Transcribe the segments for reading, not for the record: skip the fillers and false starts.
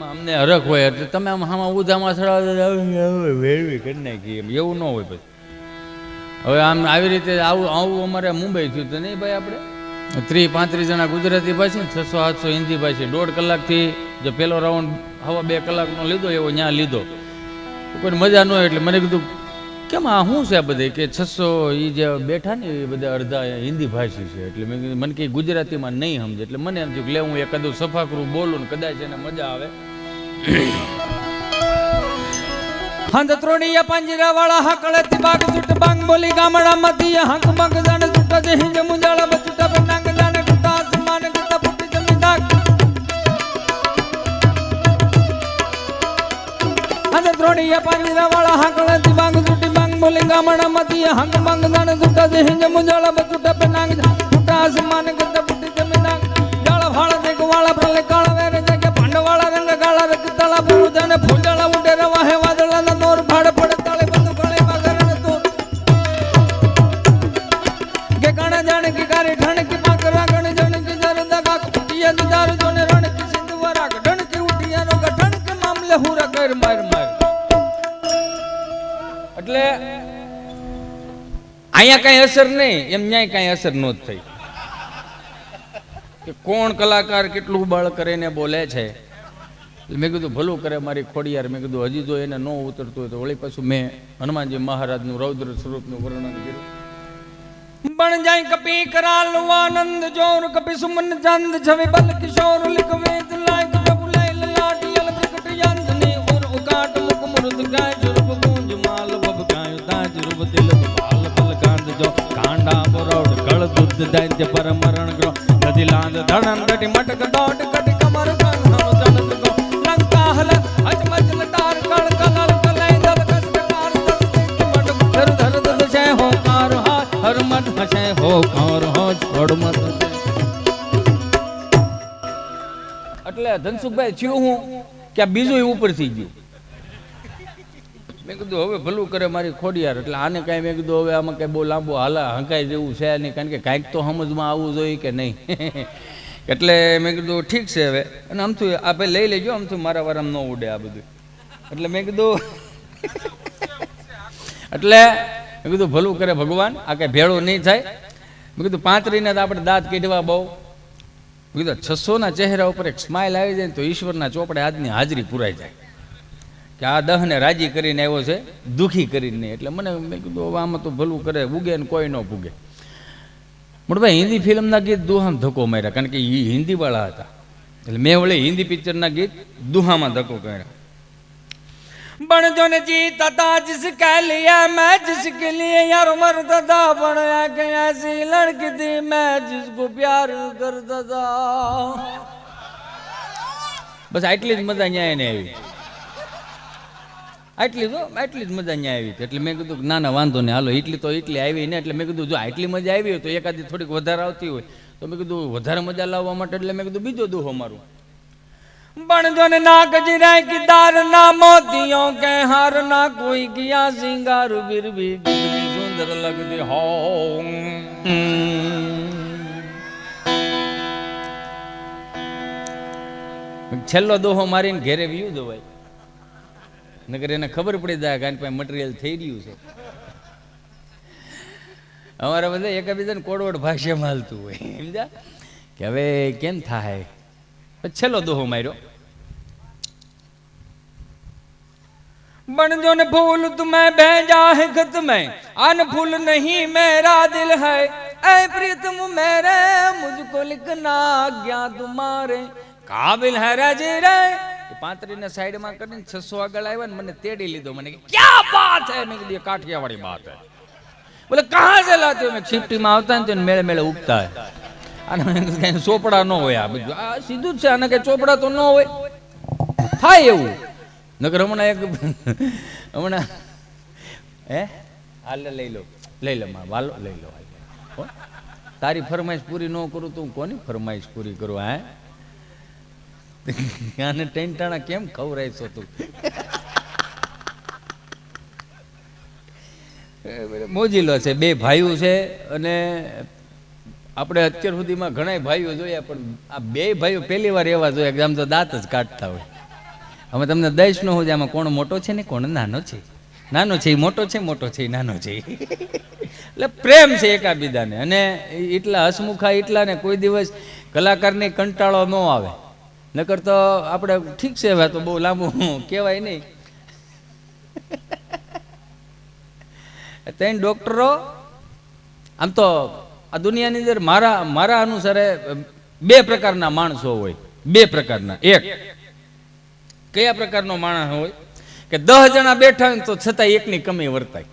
આમાં અમને હરખ હોય એટલે તમે આમ આમાં ઉધામાં વેળવી કરી નાખી એમ એવું ન હોય પછી. હવે આમ આવી રીતે આવું અમારે મુંબઈ થયું તો નહીં ભાઈ, આપણે 30-35 જણા ગુજરાતી ભાષી, 600-700 હિન્દી ભાષી, 1.5 કલાકથી જો પેલો રાઉન્ડ 2.5 કલાકનો લીધો એવો ત્યાં લીધો, કોઈ મજા ન હોય. એટલે મને કીધું કેમ આ શું છે આ બધે, કે 600 એ જે બેઠા ને એ બધા અડધા હિન્દી ભાષી છે. એટલે મેં કીધું મને કંઈ ગુજરાતીમાં નહીં સમજે, એટલે મને એમ થયું કે લે હું એકાદું સફાકરું બોલું ને કદાચ એને મજા આવે. હંદ ત્રોડીયા પાંજરા વાળા હાકળેથી બાગ સુટ બાંગ બોલી ગામડામાંથી હાંક બાંગ જાણે સુટા જે હિંજ મુંજાળા બચુટા બનાંગ જાણે કુતા આસમાન કુતા ફૂટી જમી દાગ. હંદ ત્રોડીયા પાંજરા વાળા હાકળેથી બાગ સુટી બાંગ બોલી ગામડામાંથી હાંક બાંગ જાણે સુટા જે હિંજ મુંજાળા બચુટા બનાંગ કુતા આસમાન કુતા ફૂટી જમી દાગ. જાળા ભાળા દેખ વાળા પ્રલે કાળા વેરે જગે પાંડવાળા રંગ ગાળા રક તળા પૂર જાણે ફૂંજાળા ઉડે રવા હે વાદળા ના નોર ભાડ પડે તાળે બંધ ગળે માગરણ તોર કે ગાણા જાણે કે કારે ઠણ કે પાકરા ગણ જણ કે જરદા કાક પટિયા દીદાર જોને રણ કે સિંધવરા ગઢણ કે ઉઠિયા નો ગઠણ કે મામલે હુરા કર માર માર. એટલે અહીંયા કઈ અસર નહીં, એમ ન્યાય કઈ અસર નો થઈ કે કોણ કલાકાર કેટલું બળ કરીને બોલે છે. મેં કીધું ભલું કરે મારી ખોડિયાર. મેં કીધું હજી જો એને ન ઉતરતું હોય તો વળી પાછું મેં હનુમાનજી મહારાજનું રૌદ્ર સ્વરૂપનું વર્ણન કર્યું. બણ જાય કપી કરાલ આનંદ જોર કપી સુમન ચંદ છવે બલ કિશોર લિખ વેદ લાયક પ્રભુ લૈલ લાટી અલ પ્રકટ યંતની ઉર ઉકાટ મુખ મુરદ ગાય જુરબ ગુંજ માલ બબ ગાય તાજ રૂપ દિલ બાલ બલ કાંદ જો કાંડા બરોડ કળ દુધ દૈત્ય પર મરણ ગ્રો નદી લાંદ ધણન દટી મટક દોટ કટી કમર કંહનો જનત ગો લંકા હલ હચ મચ લતાર કળ કનલ કલઈ દલ કસ્કાર દલ મટ ધર ધર દલ છે હો કાર હા હર મત હશે હો કાર હો છોડ મત. એટલે ધનસુખભાઈ થયું હું કે બીજું ઉપર થઈ ગયું. મેં કીધું હવે ભલું કરે મારી ખોડિયાર. એટલે આને કાંઈ મેં કીધું હવે આમાં કાંઈ બહુ લાંબો હાલા હંકાઈ જેવું છે નહીં, કારણ કે કાંઈક તો સમજમાં આવવું જોઈએ કે નહીં. એટલે મેં કીધું ઠીક છે હવે. અને આમથું આપણે લઈ લેજો, આમથું મારા વારામાં ન ઉડે આ બધું. એટલે મેં કીધું એટલે મેં કીધું ભલું કરે ભગવાન, આ કાંઈ ભેળું નહીં થાય. મેં કીધું 35 આપણે દાંત કાઢવા બહુ. મેં કીધું 600ના ચહેરા ઉપર એક સ્માઇલ આવી જાય ને તો ઈશ્વરના ચોપડે આજની હાજરી પુરાઈ જાય કે આ દહને રાજી કરીને આવ્યો છે, દુઃખી કરીને નહીં. એટલે મને મેં કીધું હવે આમાં તો ભલું કરે, ઉગે ને કોઈ ન પૂગે. મોટભાઈ હિન્દી ફિલ્મના ગીત દુહામાં ધક્કો માર્યા, કારણ કે એ હિન્દીવાળા હતા. એટલે મેં વળે હિન્દી પિક્ચરના ગીત દુહામાં ધક્કો કર્યા. बण जो ने जीता था जिसके लिए मैं जिसके लिए यार मरता था, बण के ऐसी लड़की थी मैं जिसको प्यार करता था. बस આટલી જ મજા અહીંયા એને આવી, આટલી જ મજા અહીંયા આવી. એટલે મેં કીધું ના ના વાંધો નહીં, હાલો એટલી તો એટલી આવી ને. એટલે મેં કીધું જો આટલી મજા આવી હોય તો એકાદી થોડીક વધારે આવતી હોય તો મેં કીધું વધારે મજા લાવવા માટે એટલે મેં કીધું બીજો દુહો મારું. बण जो ने ना गजरा किदार ना मोतियों के हार ना कोई किया सिंगार फिर भी कितनी सुंदर लगती हो. છેલ્લો દોહો મારીને ઘેરે વ્યૂ દો ભાઈ, નગર એને ખબર પડી જાય કારણ કે મટીરિયલ થઈ રહ્યું છે. અમારા બધા એકબીજાને કોડવડ ભાષામાં હાલતું હોય સમજા કે હવે કેમ થાય. છેલ્લો દોહો માર્યો. बण जो ने फूल तुम्हें भेजा है खत में अन फूल नहीं मेरा दिल है ऐ प्रीतम मेरे मुझको लिखना ज्ञा तुम्हारे काबिल है राजे रे. 35 ने साइड में કરીને 600 આગળ આવ્યા ને મને તેડી લીધો. મને કે क्या बात है, મેં કીધું કાઠિયાવાડી बात है. બોલે कहां से लाते हो. मैं शिफ्टी में આવતા ને તો મેળે મેળે ઉગતા है. અને કઈ ચોપડા ન હોય, આ બધું આ સીધું જ છે. આને કઈ ચોપડા તો ન હોય, થાય એવું. નકર હમણાં એક હમણાં હાલ લઈ લો વાલો લઈ લો. તારી ફરમાઈશ પૂરી ન કરું તો હું કોની ફરમાઈશ પૂરી કરું. આને ટેન્ટાણા કેમ ખવરાઈશો તું. મોજીલો છે, 2 ભાઈઓ છે. અને આપણે અત્યાર સુધીમાં ઘણા ભાઈઓ જોયા, પણ આ 2 ભાઈઓ પહેલી વાર એવા જોયા કે આમ તો દાંત જ કાઢતા હોય. અમે તમને દઈશ ન હું આમાં કોણ મોટો છે ને કોણ નાનો છે. નાનો છે એ મોટો છે, મોટો છે એ નાનો છે. એટલે પ્રેમ છે એકાબીજાને. અને એટલા હસમુખા એટલા ને કોઈ દિવસ કલાકારને કંટાળો ન આવે. નકર તો આપણે ઠીક છે, હવે તો બહુ લાંબુ કહેવાય નહીં. ત્રણ ડૉક્ટરો આમ તો આ દુનિયાની અંદર મારા અનુસારે બે પ્રકારના માણસો હોય. બે પ્રકારના. એક કયા પ્રકારનો માણસ હોય કે 10 જણા બેઠા હોય તો છતાં એકની કમી વર્તાય.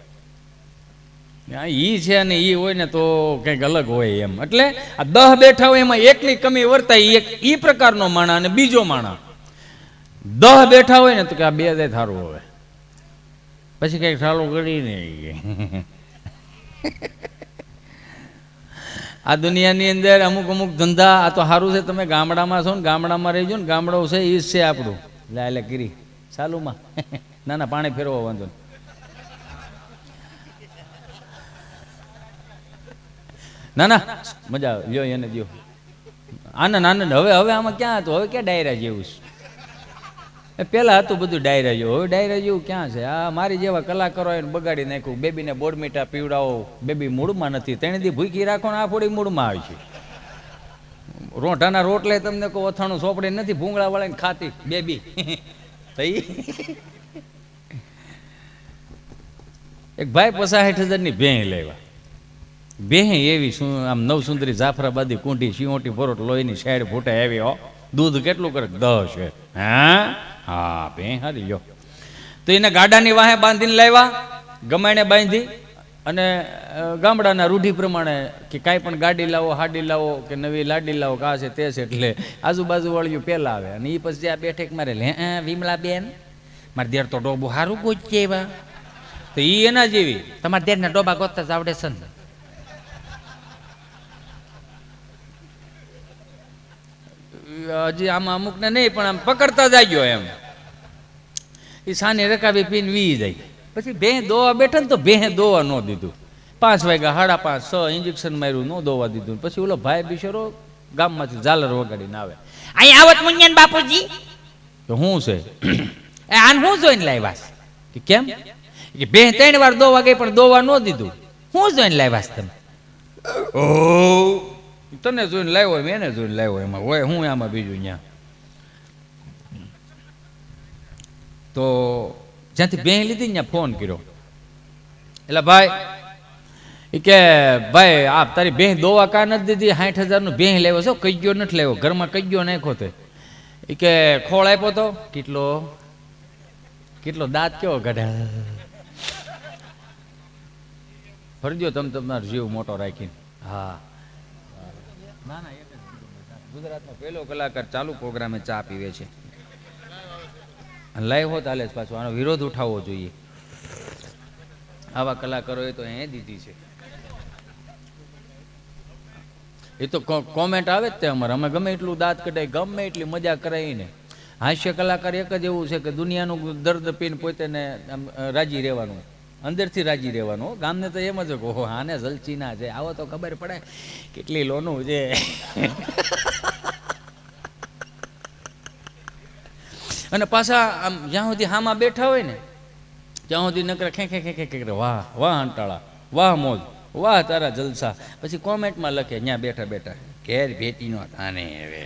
ઈ છે અને ઈ હોય ને તો કંઈક અલગ હોય એમ. એટલે આ 10 બેઠા હોય એમાં એકની કમી વર્તાય, એક ઈ પ્રકારનો માણસ. અને બીજો માણસ 10 બેઠા હોય ને તો કે આ બે જાય સારું હવે, પછી કંઈક ચાલુ કરી નહીં. આ દુનિયાની અંદર અમુક ધંધા, આ તો સારું છે તમે ગામડામાં છો ને ગામડામાં રહેજો ને, ગામડો છે એ જ છે આપણું. લે ગીરી ચાલુમાં ના પાણી ફેરવો વાંધો ને. ના મજા આવે, લ્યો એને દો આનંદ. હવે આમાં ક્યાં હતું, હવે ક્યાં ડાયરા જેવું છે. પેલા હતું બધું ડાયરા જેવું, હવે ડાયરા જેવું ક્યાં છે. આ મારી જેવા કલાકારો એને બગાડી નાખ્યું. બેબીને બોરમીઠા પીવડાવો, બેબી મૂળમાં નથી. 3 દી ભૂખી રાખો ને આ ફોડી મૂળમાં આવી છે. રોંઢાના રોટલે તમને કોઈ અથાણું સોપડી નથી, ભૂંગળા વાળાને ખાતી બેબી. એક ભાઈ 65,000ની ભેં લેવા. ભેં એવી આમ નવસુંદરી જાફરાબાદી કુંઠી સિંહોટી ભરોટ લોહીની સાઈડ ફૂટે એવી. હો દૂધ કેટલું કરે 10 છે. હા ભેં હારી લ્યો. તો એને ગાડાની વાહે બાંધીને લાવ્યા, ગમાણે બાંધી. અને ગામડાના રૂઢિ પ્રમાણે કે કાંઈ પણ ગાડી લાવો, હાડી લાવો કે નવી લાડી લાવો, કા છે તે છે, એટલે આજુબાજુ વાળીઓ પહેલાં આવે. અને એ પછી આ બેઠક મારે લે વિમલા બેન મારે દેર તો ડોબું સારું ગોચે એવા. તો એ એના જેવી તમારે દેરના ડોબા ગોતતા જ આવડે છે ને. હજી આમાં અમુકને નહીં પણ આમ પકડતા જાગ્યો એમ. એ સાની રકાવી પીને વી જાય. પછી ભેં દોવા બેઠા ને તો ભેં દોવા ન દીધું. 5 વાગ્યા 5:30 6 ઇન્જેક્શન માર્યું, ન દોવા દીધું. પછી ઓલો ભાઈ બિચારો ગામમાંથી ઝાલર વગાડીને આવે. અહીં આવત મુન્યાન બાપુજી. તો શું છે આન શું જોઈને લાવ્યા કે કેમ કે ભેં 3 વાર દોવા ગઈ પણ દોવા ન દીધું. શું જોઈને લાવ્યા તમે? ઓ તને જોઈને લાવ્યો એમ, એને જોઈને લાવ્યો એમાં હોય હું આમાં બીજું ત્યાં. તો જ્યાંથી ભેં લીધી ત્યાં ફોન કર્યો. એટલે ભાઈ એ કે ભાઈ આ તારી ભેં દોવા કા નથી દીધી? 60,000નું ભેં લેવો છો, કજ્યો નથી લેવો, ઘરમાં કજ્યો નાખ્યો તે. એ કે ખોળ આપ્યો તો કેટલો દાંત કેવો કાઢે. ફરજો તમે તમારો જીવ મોટો રાખીને. હા ના ગુજરાતનો પહેલો કલાકાર ચાલુ પ્રોગ્રામે ચા પીવે છે. લાઈવ હોત હાલે પાછો, આનો વિરોધ ઉઠાવવો જોઈએ. આવા કલાકારોએ તો એ દીધી છે. એ તો કોમેન્ટ આવે જ તે અમારે. અમે ગમે એટલું દાંત કઢાય, ગમે એટલી મજા કરાવીને. હાસ્ય કલાકાર એક જ એવું છે કે દુનિયાનું દર્દ પીને પોતે રાજી રહેવાનું, અંદરથી રાજી રહેવાનું. ગામને તો એમ જ કહો આને જલચી ના છે, આવો તો ખબર પડે કેટલી લોનું છે. અને પાછા આમ જ્યાં સુધી હામાં બેઠા હોય ને ત્યાં સુધી નકરા ખે વાહ વાહ અંટાળા, વાહ મોજ, વાહ તારા જલસા. પછી કોમેન્ટમાં લખે ત્યાં બેઠા બેઠા ઘેર ભેટીનો તાને હવે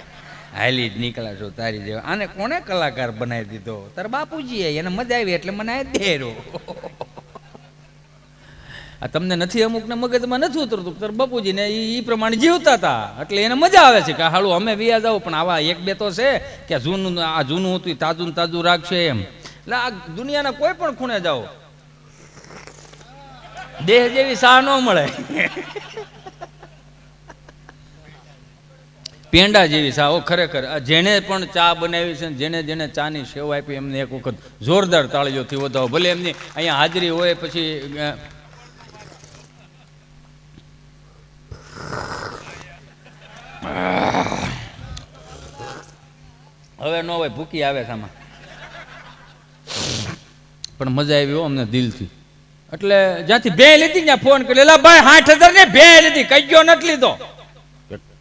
હાલી જ નીકળ્યા છો તારી જેવા. આને કોને કલાકાર બનાવી દીધો? તારા બાપુજીએ, એને મજા આવી એટલે મને આ દેરો. આ તમને નથી અમુકને મગજમાં નથી ઉતરતું, તારા બાપુજીને એ પ્રમાણે જીવતા હતા એટલે એને મજા આવે છે કે હાલું અમે વ્યા જાવ. પણ આવા 1-2 તો છે કે જૂનું હતું તાજું રાખશે એમ. એટલે આ દુનિયાના કોઈ પણ ખૂણે જાઓ દેહ જેવી સાહ ન મળે. પેંડા જેવી સાહ ખરેખર. જેણે પણ ચા બનાવી છે, જેણે ચાની સેવ આપી, એમને એક વખત જોરદાર તાળીઓથી વધાવો. ભલે એમની અહીંયા હાજરી હોય પછી હવે ન હોય, ભૂકી આવે છે આમાં. પણ મજા આવી હો અમને દિલથી. એટલે જ્યાંથી ભે લીધી ત્યાં ફોન કરી, એલા ભાઈ 60,000 ને ભે લીધી, કજ્યો નથી લીધો.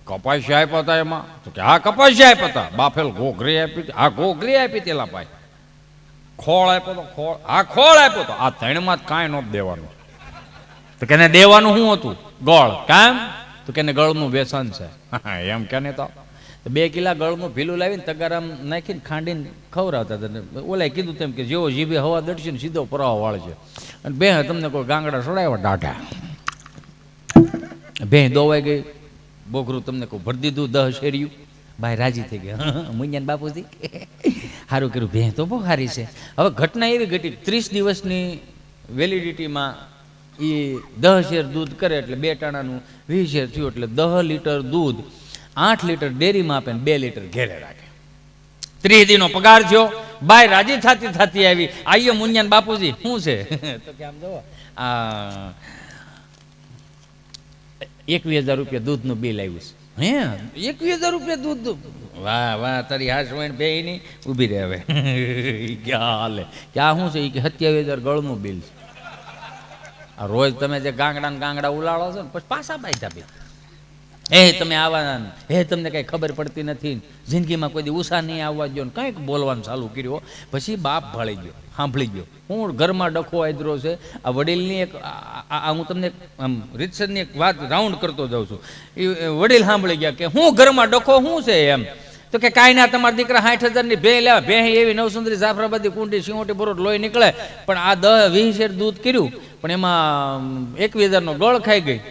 કપાસિયા આપ્યા હતા એમાં તો કે હા કપાસિયા આપ્યા હતા. બાફેલ ઘોઘરી આપી, હા ઘોઘરી આપી તેલા ભાઈ. ખોળ આપ્યો તો ખોળ આપ્યો તો આ ત્રણમાં જ કાંઈ નહોતું દેવાનું. તો કેને દેવાનું શું હતું? ગોળ. કામ તો કેને ગળનું વ્યસન છે એમ કે ને તો 2 કિલા ગળનું ભીલું લાવીને તગારામ નાખીને ખાંડીને ખવડાવતા હતા. ઓલાએ કીધું તેમ કે જેવો જીભે હવા દડશે ને સીધો પરાવો વાળશે. અને બે તમને કોઈ ગાંગડા સડાવ્યા ડાઢા, બે દોવાઈ ગઈ, બોઘરું તમને કોઈ ભરી દીધું 10 શેરિયું, ભાઈ રાજી થઈ ગયા. મુંજાન બાપુજી સારું કર્યું, ભેં તો બહુ સારી છે. હવે ઘટના એવી ઘટી 30 દિવસની વેલિડિટીમાં એ 10 શેર દૂધ કરે એટલે 2 ટાણાનું 20 શેર થયું એટલે 10 લીટર દૂધ 8 લીટર ડેરીમાં આપે ને 2 લીટર ઘેરે રાખે. 30 દીનો પગાર થયો. બાય રાજી થતી આવી, આયો મુંજાન બાપુજી શું છે? તો કે આમ જો આ 21,000 રૂપિયા દૂધનું બિલ આવ્યું છે. હે 21,000 રૂપિયા દૂધ? વાહ વાહ, તારી હાશ હોય બે નહીં ઊભી રહે. હવે ક્યાં હાલે, ક્યાં શું છે? એ કે 27,000 ગળનું બિલ છે. આ રોજ તમે જે ગાંગડા ઉલાળો છો ને પછી પાછા બાયધા બી તમે આવા તમને કઈ ખબર પડતી નથી, જિંદગીમાં કોઈ દી ઉષા નહીં આવવા ગયો ને કંઈક બોલવાનું ચાલુ કર્યો. પછી બાપ ભળી ગયો, સાંભળી ગયો. હું ઘરમાં ડખો આદરો છે. આ વડીલની એક હું તમને આમ રીતસરની એક વાત રાઉન્ડ કરતો જાઉં છું. એ વડીલ સાંભળી ગયા કે હું ઘરમાં ડખો શું છે એમ. તો કે કાંઈ ના, તમારા દીકરા 60,000ની ભેં લેવા, ભેં એવી નવસુંદરી જાફરાબાદી કુંડી સિંહોટી બરોડ લોહી નીકળે, પણ આ 10-20 શેર દૂધ કર્યું પણ એમાં 21,000નો ગળ ખાઈ ગઈ,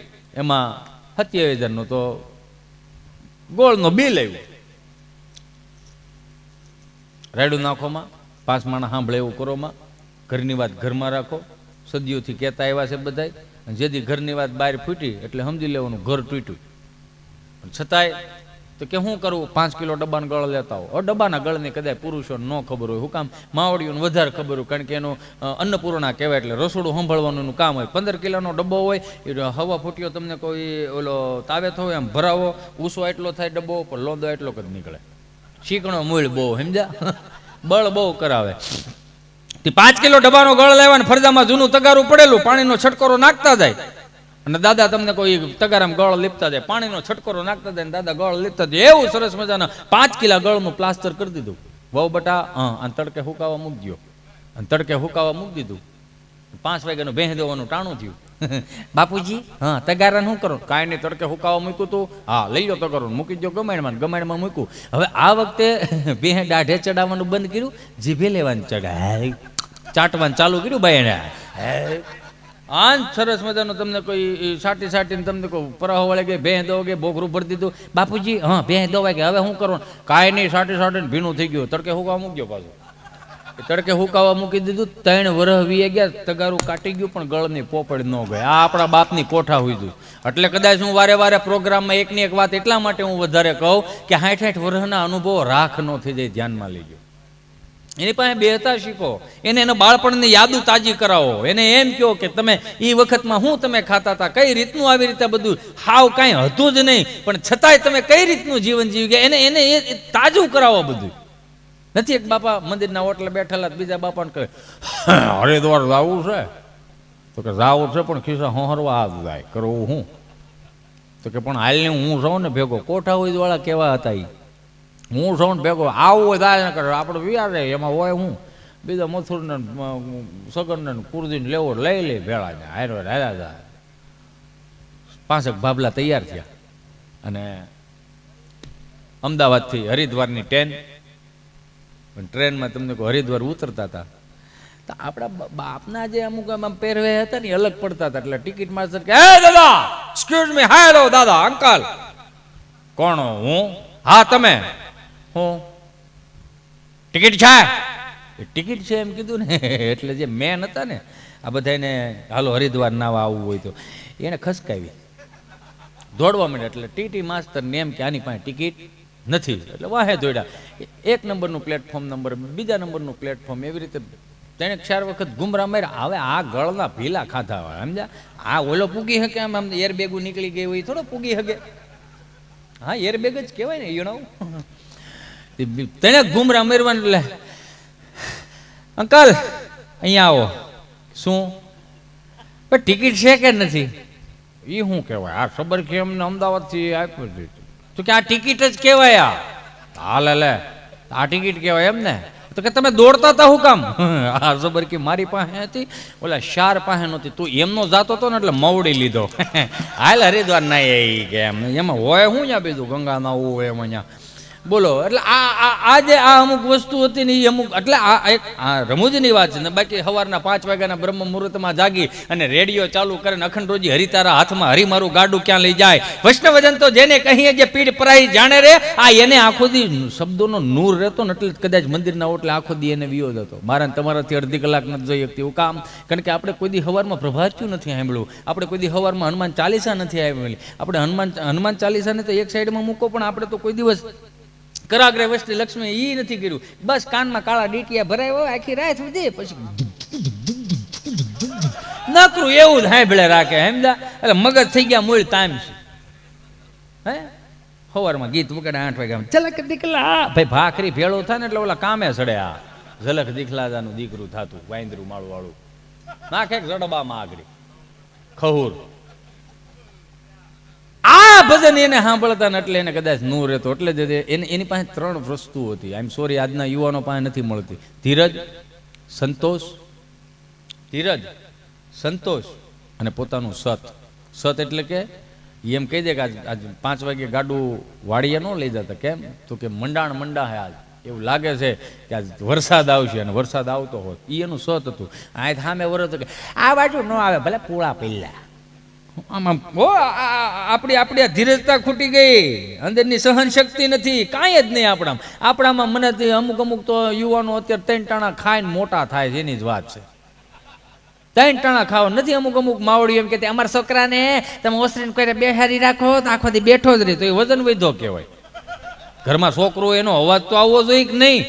એમાં 27,000નો તો ગોળનો બિલ આવ્યું. રાયડું નાખોમાં, 5 માણસ સાંભળે એવું કરોમાં, ઘરની વાત ઘરમાં રાખો. સદીઓથી કહેતા આવ્યા છે બધાય. જેથી ઘરની વાત બહાર ફૂટી એટલે સમજી લેવાનું ઘર તૂટ્યું. છતાંય તો કે શું કરવું? 5 કિલો ડબ્બાના ગળ લેતા હો. ડબ્બાના ગળની કદાચ પુરુષોને ન ખબર હોય. હું કામ? માવડીઓને વધારે ખબર હોય, કારણ કે એનો અન્નપૂર્ણા કહેવાય એટલે રસોડું સંભાળવાનું એનું કામ હોય. 15 કિલોનો ડબ્બો હોય, એ હવા ફૂટ્યો તમને કોઈ ઓલો તાવે થયો એમ ભરાવો, ઊંસો એટલો થાય ડબ્બો, પણ લોંદો એટલો જ નીકળે. શીકણો મૂળ બહુ, સમજ્યા? બળ બહુ કરાવે. 5 કિલો ડબ્બાનો ગળ લેવાને ફરજામાં જૂનું તગારું પડેલું, પાણીનો છટકોરો નાખતા જાય. અને દાદા તમને કોઈ તગારામ ગળ લીપતા જાય, પાણીનો છટકોરો નાખતા જાય, દાદા ગળ લીપતા જાય. એવું સરસ મજાના 5 કિલા ગળનું પ્લાસ્ટર કરી દીધું. વહુ બટા અને તડકે હુકાવા મૂકી દો. અને તડકે હુકાવા મૂકી દીધું. 5 વાગ્યાનું ભેં દેવાનું ટાણું થયું. બાપુજી તગારા શું કરો? કાંઈ નહીં, તડકે હુકાવા મૂક્યું તું. હા લઈ લો તગારો, મૂકી દો ગમાણમાં મૂક્યું. હવે આ વખતે ભેં દાઢે ચડાવવાનું બંધ કર્યું, જીભે લેવાનું ચડાય, ચાટવાનું ચાલુ કર્યું ભાઈ એને. આન સરસ મજાનું તમને કોઈ સાટીને તમને કોઈ પરાહો વળે કે ભેં દો કે બોખરું ભરી દીધું. બાપુજી ભેં દોવાય કે હવે શું કરવાનું? કાંઈ નહીં, સાટીને ભીનું થઈ ગયું, તડકે હુકાવા મૂક્યો પાછું. તડકે હુકાવા મૂકી દીધું. 3 વર્ષ વી ગયા, તગારું કાટી ગયું પણ ગળની પોપડ ન ગઈ. આ આપણા બાપની કોઠા હોય. એટલે કદાચ હું વારે પ્રોગ્રામમાં એકની એક વાત એટલા માટે હું વધારે કહું કે 60 વર્ષના અનુભવો રાખ ન થઈ જાય, ધ્યાનમાં લેજો. એની પાસે બેહતા શીખો, એને એના બાળપણની યાદો તાજી કરાવો. એને એમ કહો કે તમે એ વખતમાં હું તમે ખાતા હતા, કઈ રીતનું આવી રીતે બધું હાવ કાંઈ હતું જ નહીં, પણ છતાંય તમે કઈ રીતનું જીવન જીવી ગયા એને તાજું કરાવો બધું. નથી એક બાપા મંદિરના ઓટલે બેઠેલા, બીજા બાપાને કહે હરિદ્વાર જાવું છે? તો કે જાવું છે પણ ખિસ્સા હોહરવા હાથ જાય, કરવું હું? તો કે પણ હાલને હું જાઉં ને ભેગો. કોઠા હોય વાળા કેવા હતા એ? હું સૌ ભેગો આવું હોય દાય ન કરે, આપણે વિચારે એમાં હોય હું બીજા મથુરને સગનને કુરદીને લેવો લઈ લે ભેળા ને હાર્યા જાય. 5 ભાભલા તૈયાર થયા અને અમદાવાદથી હરિદ્વારની ટ્રેનમાં તમને કોઈ હરિદ્વાર ઉતરતા હતા તો આપણા બાપના જે અમુક આમ પહેરવે હતા ને અલગ પડતા હતા. એટલે ટિકિટ માસ્ટર કે હે દાદા, એક્સક્યુઝ મી, હેલો દાદા, અંકલ. કોણ? હું. હા તમે? હું ટિકિટ છે? ટિકિટ છે એમ કીધું ને. એટલે જે મેન હતા ને આ બધાને હાલો હરિદ્વાર નાવા આવવું હોય તો એને ખસકાવી દોડવા માંડે. એટલે ટીટી માસ્ટર ને એમ કે આની પાસે ટિકિટ નથી. એટલે વાહે દોડ્યા. 1 નંબરનું પ્લેટફોર્મ નંબર, બીજા નંબરનું પ્લેટફોર્મ, એવી રીતે 3-4 વખત ગુમરા માર્યા. હવે આ ગળના ભીલા ખાધા હોય, સમજ્યા? આ ઓલો પૂગી શકે આમ એરબેગો નીકળી ગઈ હોય, થોડો પૂગી શકે. હા એરબેગ જ કહેવાય ને યણાવું. તેને ગુમરા મેરવાનું. એટલે અંકલ અહીંયા આવો. શું ટિકિટ છે કે નથી? એ શું કહેવાય? આ ખબર કે અમને અમદાવાદથી આપ્યું છે. તો કે આ ટિકિટ જ કહેવાય. હાલે લે, આ ટિકિટ કહેવાય એમ ને? તો કે તમે દોડતા હતા હું કામ? આ જબર કે મારી પાસે હતી, ઓલા શાર પાસે નહોતી, તું એમનો જાતો હતો ને એટલે મવડી લીધો. હાલ હરિદ્વાર ના એ કે એમાં હોય હું ત્યાં બીજું ગંગા ના હોય એમાં ત્યાં બોલો. એટલે આ જે આ અમુક વસ્તુ હતી ને એ અમુક, એટલે આ એક આ રમૂજની વાત છે ને. બાકી સવારના 5 વાગ્યાના બ્રહ્મ મુહૂર્તમાં જાગી અને રેડિયો ચાલુ કરે ને અખંડ રોજી હરિતારા હાથમાં, હરી મારું ગાડું ક્યાં લઈ જાય. વૈષ્ણવજન તો જેને કહીએ જે પીડ પરાઈ જાણે રે, આ એને આખો દી શબ્દોનો નૂર રહેતો ને એટલે કદાચ મંદિરના ઓટલે આખો દી એને વિયો જતો. મારા તમારાથી અડધી કલાક નથી જોઈ શકતી એવું કામ. કારણ કે આપણે કોઈ દી સવારમાં પ્રભાત્યું નથી સાંભળ્યું, આપણે કોઈ દી સવારમાં હનુમાન ચાલીસા નથી સાંભળી. આપણે હનુમાન ચાલીસાને તો એક સાઈડમાં મૂકો, પણ આપણે તો કોઈ દિવસ કરાગ્રે વસ્તી લક્ષ્મી ઈ નથી કર્યું. બસ કાનમાં કાળા ડીટીયા ભરાયો આખી રાત સુધી, પછી નકરું એવું જ હાંભળે રાખે. સમજા? એટલે મગજ થઈ ગયા મૂળ તામ છે. હે સવારમાં ગીત વગાડે 8 વાગ્યા, ઝલક દીખલા ભાઈ ભાખરી ભેળો થાય ને એટલે ઓલા કામે સડે. આ ઝલક દીખલાજાનું દીકરું થાતું, વાંદરું માળું વાળું નાખે જડબામાં આગળ ખહુર. આ ભજન એને સાંભળતા ને એટલે એને કદાચ નૂર રહેતો. એટલે જ એની પાસે 3 વસ્તુ હતી. આઈ એમ સોરી, આજના યુવાનો પાસે નથી મળતી. ધીરજ, સંતોષ અને પોતાનું સત. સત એટલે કે એમ કહી દે કે આજ 5 વાગે ગાડું વાડીએ ન લઈ જતા. કેમ? તો કે મંડા હે આજ, એવું લાગે છે કે આજ વરસાદ આવશે, અને વરસાદ આવતો હોત. એ એનું સત હતું. આ સામે વરસ કે આ બાજુ ન આવે ભલે પૂળા પહેલા. આમાં આપણી ધીરજતા ખૂટી ગઈ, અંદરની સહન શક્તિ નથી, કાંઈ જ નહીં આપણામાં. મને અમુક તો યુવાનો અત્યારે 3 ટાણા ખાઈને મોટા થાય છે, એની જ વાત છે. 3 ટાણા ખાવા નથી. અમુક માવડી એમ કે અમારા છોકરાને તમે ઓસરીને કોઈ બેહારી રાખો તો આખો દી બેઠો જ રહે, તો એ વજન વધ્યો કહેવાય. ઘરમાં છોકરો એનો અવાજ તો આવવો જોઈએ કે નહીં?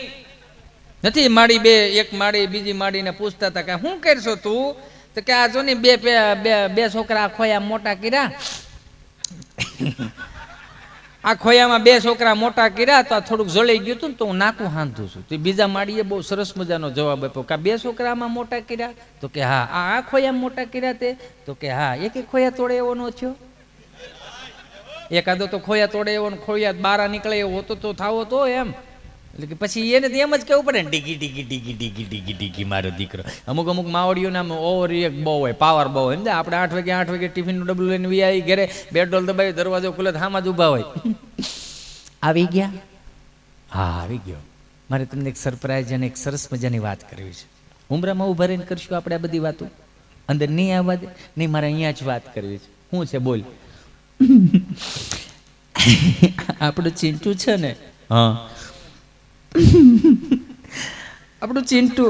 નથી માડી એક માડી બીજી માડીને પૂછતા હતા કે શું કરશો તું? તો કે આ જો ને બે છોકરા ખોયા મોટા કર્યા, આ ખોયામાં 2 છોકરા મોટા કર્યા, તો આ થોડુંક જળી ગયું હતું ને તો હું નાકું હાંધું છું. તો બીજા માળીએ બહુ સરસ મજાનો જવાબ આપ્યો કે 2 છોકરામાં મોટા કર્યા? તો કે હા. આ ખોયામાં મોટા કર્યા તે? તો કે હા. એક ખોયા તોડે એવો નો થયો? એકાદો તો ખોયા તોડે એવો, ખોયા બારા નીકળે એવો તો થાવો તો એમ. એટલે કે પછી એને એમ જ કેવું પડે ને, ડીગી મારો દીકરો. અમુક માવડીઓને આમ ઓવર રિએક્ટ બહુ હોય, પાવર બહુ હોય. સમજ્યા? આપણે 8 વાગે ટિફિનનું ડબલું લઈને વી ઘરે, બેડોલ દબાવી, દરવાજો ખુલે, હામાં જ ઊભા હોય. આવી ગયા? હા આવી ગયો. મારે તમને એક સરપ્રાઈઝ અને એક સરસ મજાની વાત કરવી છે. ઉમરામાં ઉભા રહીને કરશું આપણે આ બધી વાતો? અંદર નહીં આવવા દે? નહીં, મારે અહીંયા જ વાત કરવી છે. શું છે બોલ? આપણું ચિંટુ છે ને, હા આપણું ચિંટુ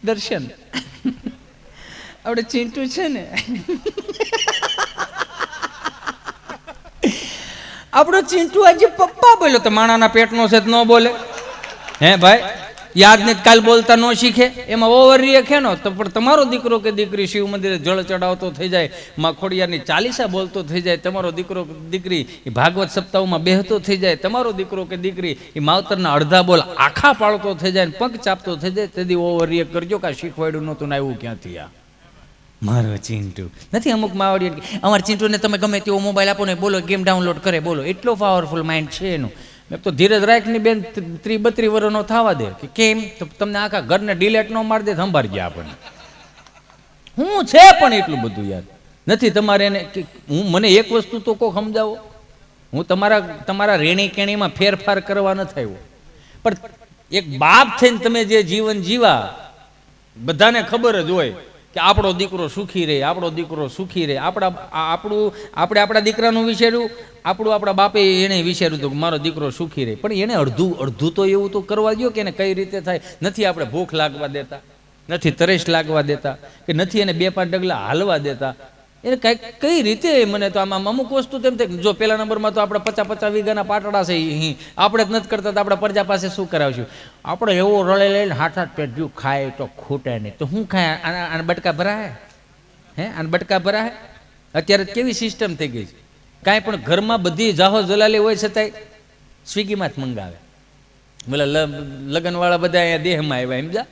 દર્શન, આપણે ચિંટુ છે ને, આપણો ચિંટુ આજે પપ્પા બોલ્યો. તો માણાના પેટનો છે ન બોલે? હે ભાઈ, યાદ ને કાલ બોલતા ન શીખે, એમાં ઓવર રિએક્ટ નો. તો પણ તમારો દીકરો કે દીકરી શિવ મંદિરે જળ ચડાવતો થઈ જાય, માં ખોડિયારની ચાલીસા બોલતો થઈ જાય, તમારો દીકરો કે દીકરી એ ભાગવત સપ્તાહમાં બેહતો થઈ જાય, તમારો દીકરો કે દીકરી એ માવતરના અડધા બોલ આખા પાળતો થઈ જાય, પગ ચાપતો થઈ જાય, તેથી ઓવર રિએક્ટ કરજો કે આ શીખવાડ્યું નહોતું ને આવ્યું ક્યાંથી આ મારો ચિંટુ નથી. અમુક માવડી અમારા ચિંટુને તમે ગમે તેવો મોબાઈલ આપો ને બોલો, ગેમ ડાઉનલોડ કરે, બોલો, એટલો પાવરફુલ માઇન્ડ છે એનું. મેં તો ધીરજ રાખની બેન 30-32 વર્ષનો થવા દે કે કેમ? તો તમને આખા ઘરને ડિલેટ ન મારી દે, સંભાળી ગયા આપણને. હું છે પણ એટલું બધું યાર નથી તમારે એને. મને એક વસ્તુ તો કોક સમજાવો. હું તમારા રેણી કેણીમાં ફેરફાર કરવા નથી આવ્યો, પણ એક બાપ થઈને તમે જે જીવન જીવા, બધાને ખબર જ હોય કે આપણો દીકરો સુખી રહે, આપણો દીકરો સુખી રહે. આપણે આપણા દીકરાનું વિચાર્યું, આપણા બાપે એને વિચાર્યું હતું કે મારો દીકરો સુખી રહે, પણ એને અડધું તો એવું તો કરવા દો કે એને કઈ રીતે થાય. નથી આપણે ભૂખ લાગવા દેતા, નથી તરેશ લાગવા દેતા, કે નથી એને 2-5 ડગલા હાલવા દેતા. એને કઈ રીતે? મને તો આમાં અમુક વસ્તુ તેમ થાય, જો પહેલા નંબરમાં તો આપણે 50-50 વીઘાના પાટડા છે, આપણે જ નથી કરતા તો આપણે પ્રજા પાસે શું કરાવશું? આપણે એવો રળે લઈને હાથ પેટ જો ખાય તો ખૂટે નહીં, તો શું ખાય? આને બટકા ભરાય? હે આને બટકા ભરાય? અત્યારે કેવી સિસ્ટમ થઈ ગઈ છે, કાંઈ પણ ઘરમાં બધી જાહો જલાલી હોય છતાંય સ્વિગીમાં જ મંગાવે. બોલે લગ્નવાળા બધા અહીંયા દેહમાં આવ્યા, એમ જા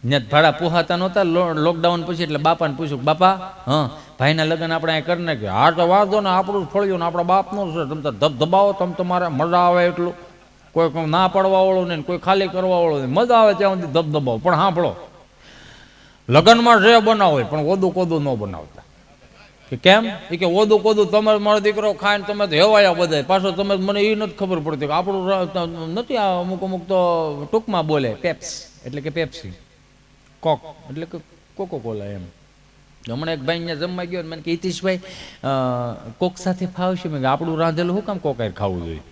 ત્યાં ભાડા પોહાતા નહોતા લોકડાઉન પછી, એટલે બાપાને પૂછ્યું, બાપા હા ભાઈના લગ્ન આપણે અહીંયા કરી નાખ્યું. હા તો વાંધો ને, આપણું ફળ્યું ને આપણા બાપનું છે, તમે તો ધબધબાવો, તમે તમારે મજા આવે એટલું. કોઈ ના પાડવા વાળો નહીં, કોઈ ખાલી કરવા વાળો નહીં, મજા આવે ત્યાં સુધી ધબધબાવો. પણ સાંભળો, લગ્નમાં જે બનાવો હોય પણ ઓદું કોદું ન બનાવતા. કે કેમ? એ કે ઓદું કોદું તમે મારો દીકરો ખાઈને તમે તો હેવાયા બધા, પાછો તમે મને એ નથી ખબર પડતી કે આપણું નથી. આ અમુક અમુક તો ટૂંકમાં બોલે પેપ્સ એટલે કે પેપ્સી, કોક એટલે કે કોકો કોલા એમ. હમણાં એક ભાઈ અહીંયા જમવા ગયો મને કે હિતેશભાઈ કોક સાથે ફાવશે? મેં આપણું રાંધેલું શું કામ કોકાઈ ખાવું જોઈએ?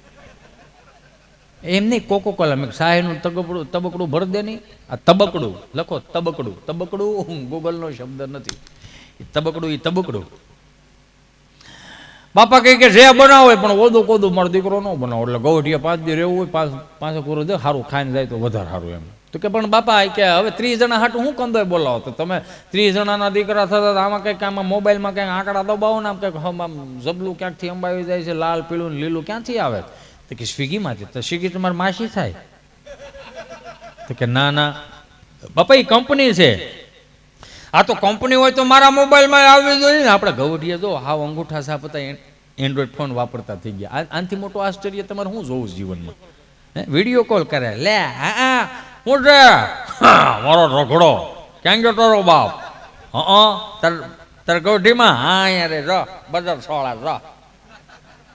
એમ નહીં, કોકો કોલા. મેં શાહીનું તબકડું ભર દે નહીં. આ તબકડું લખો, તબકડું. તબકડું ગૂગલનો શબ્દ નથી, તબકડું એ તબકડું. બાપા કહે કે જે બનાવો હોય પણ ઓદું કોદું મારો દીકરો ન બનાવો. એટલે ગૌઠિયા 5 દી રહેવું હોય, પાંચે પૂરું દે, સારું ખાઈને જાય તો વધારે સારું એમ. તો કે પણ બાપા કે હવે 30 જણા હાટું હું કંદોય બોલાવો? તો તમે 30 જણાના દીકરા થતા આમાં કંઈક આમાં મોબાઈલમાં કંઈક આંકડા દબાવો ને આમ કંઈક આમ જબલું ક્યાંકથી અંબાવી જાય છે, લાલ પીળું લીલું ક્યાંથી આવે? તો કે સ્વિગીમાંથી. તો સ્વિગી તમારી માસી થાય? તો કે ના ના બાપા એ કંપની છે. આ તો કંપની હોય તો મારા મોબાઈલમાં આવી જોઈએ ને. આપણે ગૌઠીએ જો હાવ અંગૂઠા સાફ હતા, એન્ડ્રોઈડ ફોન વાપરતા થઈ ગયા. આનાથી મોટું આશ્ચર્ય તમારે શું જોવું જીવનમાં? વિડીયો કોલ કરે, લે હા હું છે મારો રખડો, ક્યાં ગયો તારો બાપ? તાર ગૌઠીમાં? હા યાર ર બજાર સોળા ર.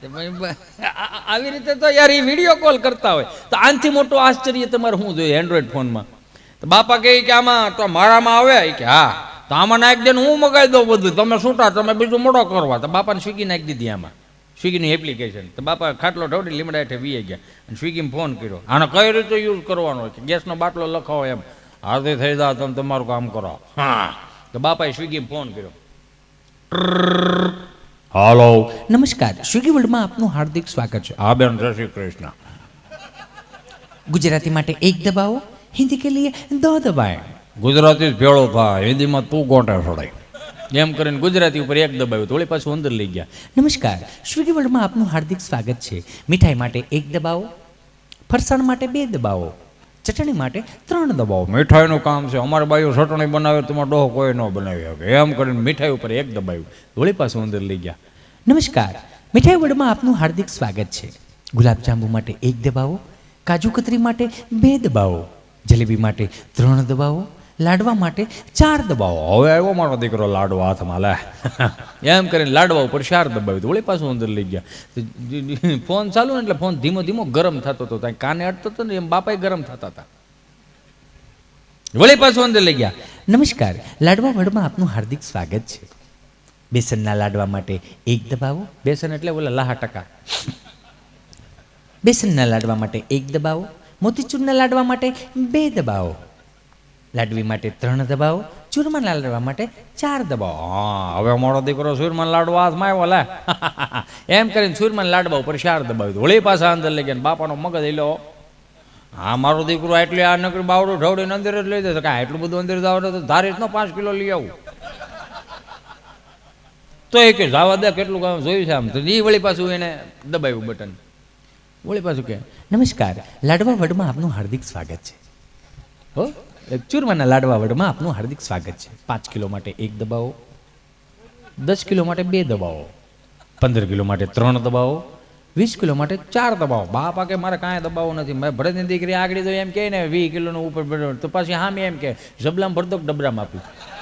આવી રીતે તો યાર એ વિડીયો કોલ કરતા હોય. તો આનાથી મોટું આશ્ચર્ય તમારે શું જોઈએ એન્ડ્રોઈડ ફોનમાં? તો બાપા કહે કે આમાં તો મારામાં આવે કે હા, તો આમાં નાખી દે ને હું મગાવી દઉં બધું, તમે છૂટા, તમે બીજું મોટો કરવા. તો બાપાને સ્વિગી નાખી દીધી આમાં, સ્વિગીની એપ્લિકેશન. તો બાપા ખાટલો ઢોળી લીમડા હેઠે વી ગયા અને સ્વિગીમાં ફોન કર્યો. આને કઈ રીતે યુઝ કરવાનો હોય? કે ગેસનો બાટલો લખાવો એમ, હાથે થઈ જાવ તમે તમારું કામ કરો. હા, તો બાપાએ સ્વિગીમાં ફોન કર્યો. હાલો, નમસ્કાર, સ્વિગી વર્લ્ડમાં આપનું હાર્દિક સ્વાગત છે. હા બેન, જય શ્રી કૃષ્ણ. ગુજરાતી માટે 1 દબાવો, હિન્દી કે લીએ 2 દબાएं. ગુજરાતી જ ભેળો થાય, હિન્દીમાં તું ગોટા છોડાય એમ કરીને ગુજરાતી ઉપર 1 દબાવ્યું, થોડી પાછું અંદર લઈ ગયા. નમસ્કાર, સ્વિગી વર્લ્ડમાં આપનું હાર્દિક સ્વાગત છે. મીઠાઈ માટે 1 દબાવો, ફરસાણ માટે 2 દબાવો, ચટણી માટે 3 દબાવો. મીઠાઈનું કામ છે, અમારી બાઈઓ ચટણી બનાવે, તમારો ડોહો કોઈ ન બનાવી શકે એમ કરીને મીઠાઈ ઉપર 1 દબાવ્યું, થોડી પાછું અંદર લઈ ગયા. નમસ્કાર, મીઠાઈ વર્લ્ડમાં આપનું હાર્દિક સ્વાગત છે. ગુલાબજાંબુ માટે 1 દબાવો, કાજુ કતરી માટે 2 દબાવો, જલેબી માટે 3 દબાવો, લાડવા માટે 4 દબાવો. હવે આવ્યો મારો દીકરો લાડવા હાથમાં, લે એમ કરીને લાડવા ઉપર 4 દબાવ્યું, થોડી પાછું અંદર લઈ ગયા. ફોન ચાલુ ને એટલે ફોન ધીમો ધીમો ગરમ થતો હતો, ત્યાં કાને અડતો હતો ને એમ બાપાએ ગરમ થતા હતા, વળી પાછું અંદર લઈ ગયા. નમસ્કાર, લાડવા વર્લ્ડમાં આપનું હાર્દિક સ્વાગત છે. બેસનના લાડવા માટે 1 દબાવો, બેસન એટલે ઓલા લાહા ટકા. બેસનના લાડવા માટે 1 દબાવો, મોતીચૂરના લાડવા માટે 2 દબાવો, લાડવી માટે 3 દબાવો, ચૂરમાના લાડવા માટે 4 દબાવો. હા, હવે મારો દીકરો સુરમાન લાડવા હાથમાં આવ્યો, લે એમ કરીને સુરમાન લાડવા ઉપર 4 દબાવ્યું, વળી પાછા અંદર લઈ ગયા. બાપાનો મગજ લો, હા મારો દીકરો એટલે આ નકરી બાવડું ઢવડીને અંદર જ લઈ દે. કાંઈ એટલું બધું અંદર જાવ તો ધારીશ નો 5 કિલો લઈ આવું. તો એ કે જવા દે, કેટલું કામ જોયું છે આમ. તો એ વળી પાછું એને દબાવ્યું બટન, વળી પાછું કે નમસ્કાર, લાડવા વર્લ્ડમાં આપનું હાર્દિક સ્વાગત છે. હો, ચૂરમાના લાડવા વર્લ્ડમાં આપનું હાર્દિક સ્વાગત છે. 5 કિલો માટે 1 દબાવો, 10 કિલો માટે 2 દબાવો, 15 કિલો માટે 3 દબાવો, 20 કિલો માટે 4 દબાવો. બાપા કે મારે કાંઈ દબાવો નથી. મેં ભરતની દીકરી આગળ તો એમ કહે ને 20 કિલોનું ઉપર તો પાછી હામે એમ કે જબલામ ભરતો ડબરામાં આપ્યું.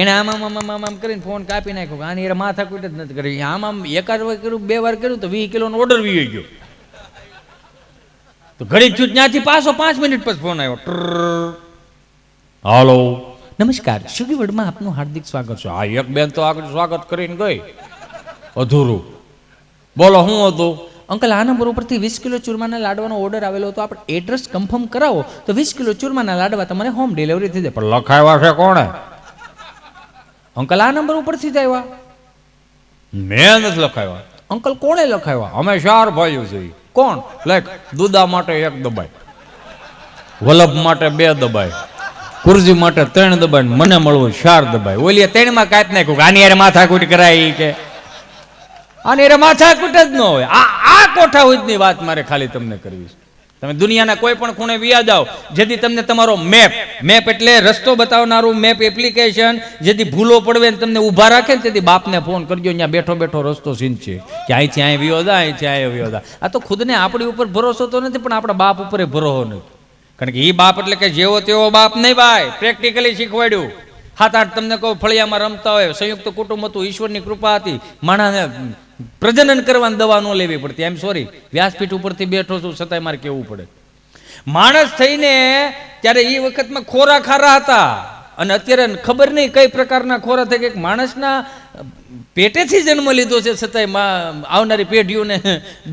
એને આમ કરીને ફોન કાપી નાખ્યો. આની એ માથા કૂટ જ નથી કરી. આમ 1 વાર કર્યું, 2 વાર કર્યું તો 20 કિલોનો ઓર્ડર વી ગયો. તો ઘડી ચૂટ ત્યાંથી પાછો 5 મિનિટ પછી ફોન આવ્યો. હાલો, નમસ્કાર, સ્વિગી વર્લ્ડમાં આપનું હાર્દિક સ્વાગત છે. આ એક બેન તો આગળ સ્વાગત કરીને ગઈ, અધૂરું. બોલો શું હતું? અંકલ, આ નંબર ઉપરથી 20 કિલો ચૂરમાના લાડવાનો ઓર્ડર આવેલો હતો. આપણે એડ્રેસ કન્ફર્મ કરાવો તો 20 કિલો ચૂરમાના લાડવા તમારે હોમ ડિલિવરી થઈ જાય. પણ લખાવ્યા છે કોણે? અંકલ, આ નંબર ઉપરથી જ આવ્યા. મેં નથી લખાવ્યા. અંકલ, કોણે લખાવ્યા? અમે 4 ભાઈઓ છીએ. કોણ? લાઈક દુદા માટે 1 દબાય, વલ્લભ માટે 2 દબાય, કુરજી માટે 3 દબાય, મને મળવું 4 દબાય. ઓલી 3 માં કાંઈ નાખ્યું. આની યાર માથાકૂટ કરાય કે આની યાર માથાકૂટ જ ન હોય. આ કોઠા ઉજની વાત મારે ખાલી તમને કરવી છે. તમે દુનિયાના કોઈ પણ ખૂણે વ્યા જાઓ, જેથી તમને તમારો મેપ એટલે રસ્તો બતાવનારું મેપ એપ્લિકેશન જેથી ભૂલો પડવે ને તમને ઊભા રાખે ને, તેથી બાપને ફોન કરજો, અહીંયા બેઠો બેઠો રસ્તો સીન છે કે અહીંથી અહીં વ્યો દા, અહીંથી અહીં વ્યો દા. આ તો ખુદને આપણી ઉપર ભરોસો તો નથી, પણ આપણા બાપ ઉપર ભરોસો નથી. કારણ કે એ બાપ એટલે કે જેવો તેવો બાપ નહીં ભાઈ, પ્રેક્ટિકલી શીખવાડ્યું. 7-8 તમને કહું ફળિયામાં રમતા હોય, સંયુક્ત કુટુંબ હતું, ઈશ્વરની કૃપા હતી, માણસને પ્રજનન કરવાની દવા ન લેવી પડતી. એમ સોરી, વ્યાસપીઠ ઉપરથી બેઠો છું છતાંય મારે કેવું પડે. માણસ થઈને ત્યારે એ વખતમાં ખોરા ખારા હતા, અને અત્યારે ખબર નહીં કઈ પ્રકારના ખોરા થઈ કે માણસના પેટેથી જન્મ લીધો છે, છતાંય આવનારી પેઢીઓને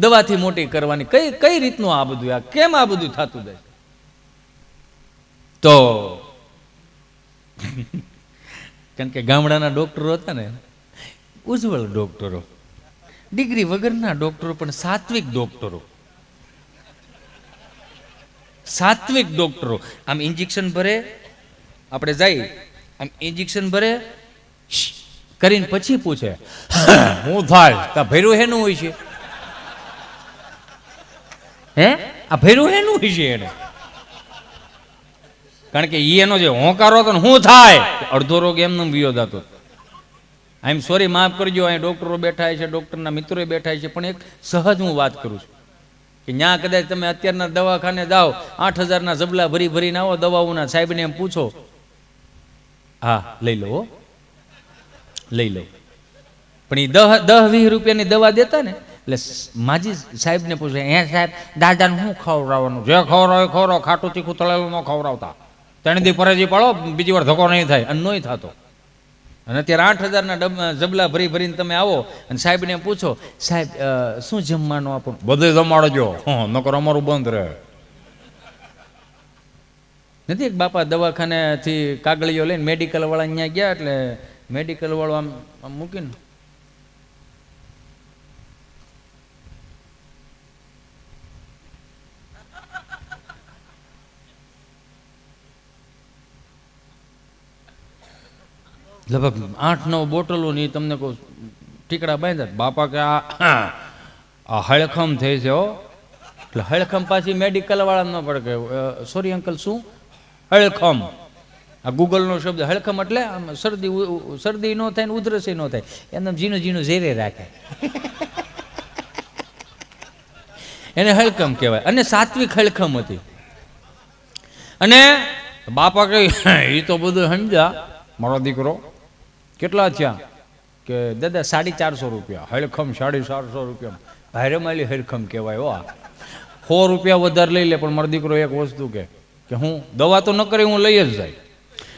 દવાથી મોટી કરવાની. કઈ રીતનું આ બધું, આ કેમ આ બધું થતું જાય? તો કારણ કે ગામડાના ડોક્ટરો હતા ને, ઉજ્જવળ ડોક્ટરો, ડિગ્રી વગરના ડોક્ટરો, પણ સાત્વિક ડોક્ટરો. સાત્વિક ડોક્ટરો આમ ઇન્જેક્શન ભરે, આપણે જઈ આમ ઇન્જેક્શન ભરે કરીને પછી પૂછે હું થાય તા ભર્યું હેનું હોય છે, હે આ ભર્યું હેનું હોય છે એને. કારણ કે એનો જે હોંકારો હતો ને શું થાય, અડધો રોગ એમને વિયો જતો. આઈ એમ સોરી, માફ કરજો, અહીં ડોક્ટરો બેઠા છે, ડોક્ટરના મિત્રો બેઠા છે, પણ એક સહજ હું વાત કરું છું કે ત્યાં કદાચ તમે અત્યારના દવાખાને જાઓ, 8,000ના જબલા ભરી ભરીને આવો દવાઓના, સાહેબને એમ પૂછો, હા લઈ લો લઈ લો, પણ એ 10-20 રૂપિયાની દવા દેતા ને, એટલે માજી સાહેબને પૂછે, હે સાહેબ દાદાને શું ખવડાવવાનું, જે ખવડાવે ખવડાવો, ખાટું તીખું તળેલું ન ખવડાવતા, 3 દી પરેજી પાડો, બીજી વાર ધક્કો નહીં થાય. અને નહીં થતો. અને અત્યારે 8,000ના જબલા ભરી ભરીને તમે આવો અને સાહેબને પૂછો, સાહેબ શું જમવાનું આપો, બધું જમાડજો, નકર અમારું બંધ રહે. નથી એક બાપા દવાખાનેથી કાગળીઓ લઈને મેડિકલ વાળા અહીંયા ગયા, એટલે મેડિકલ વાળો આમ મૂકીને લગભગ 8-9 બોટલો ની તમને કહું ટીકડા બાંધ્યા. બાપા કે આ હળખમ થઈ છે હો. એટલે હળખમ પાછી મેડિકલ વાળા ન પડે કે સોરી અંકલ શું હળખમ, આ ગૂગલનો શબ્દ હળખમ એટલે આમ શરદી ન થાય ને ઉધરસી ન થાય, એમને ઝીણું ઝીણું ઝેરે રાખે એને હળખમ કહેવાય. અને સાત્વિક હળખમ હતી. અને બાપા કહે એ તો બધું સમજ્યા મારો દીકરો, કેટલા થયા કે દાદા 450 રૂપિયા. હળખમ 450 રૂપિયા ભારે માલી હળખમ કહેવાય હો. 100 રૂપિયા વધારે લઈ લે, પણ મારો દીકરો એક વસ્તુ કે હું દવા તો ન કરી, હું લઈ જ જાય,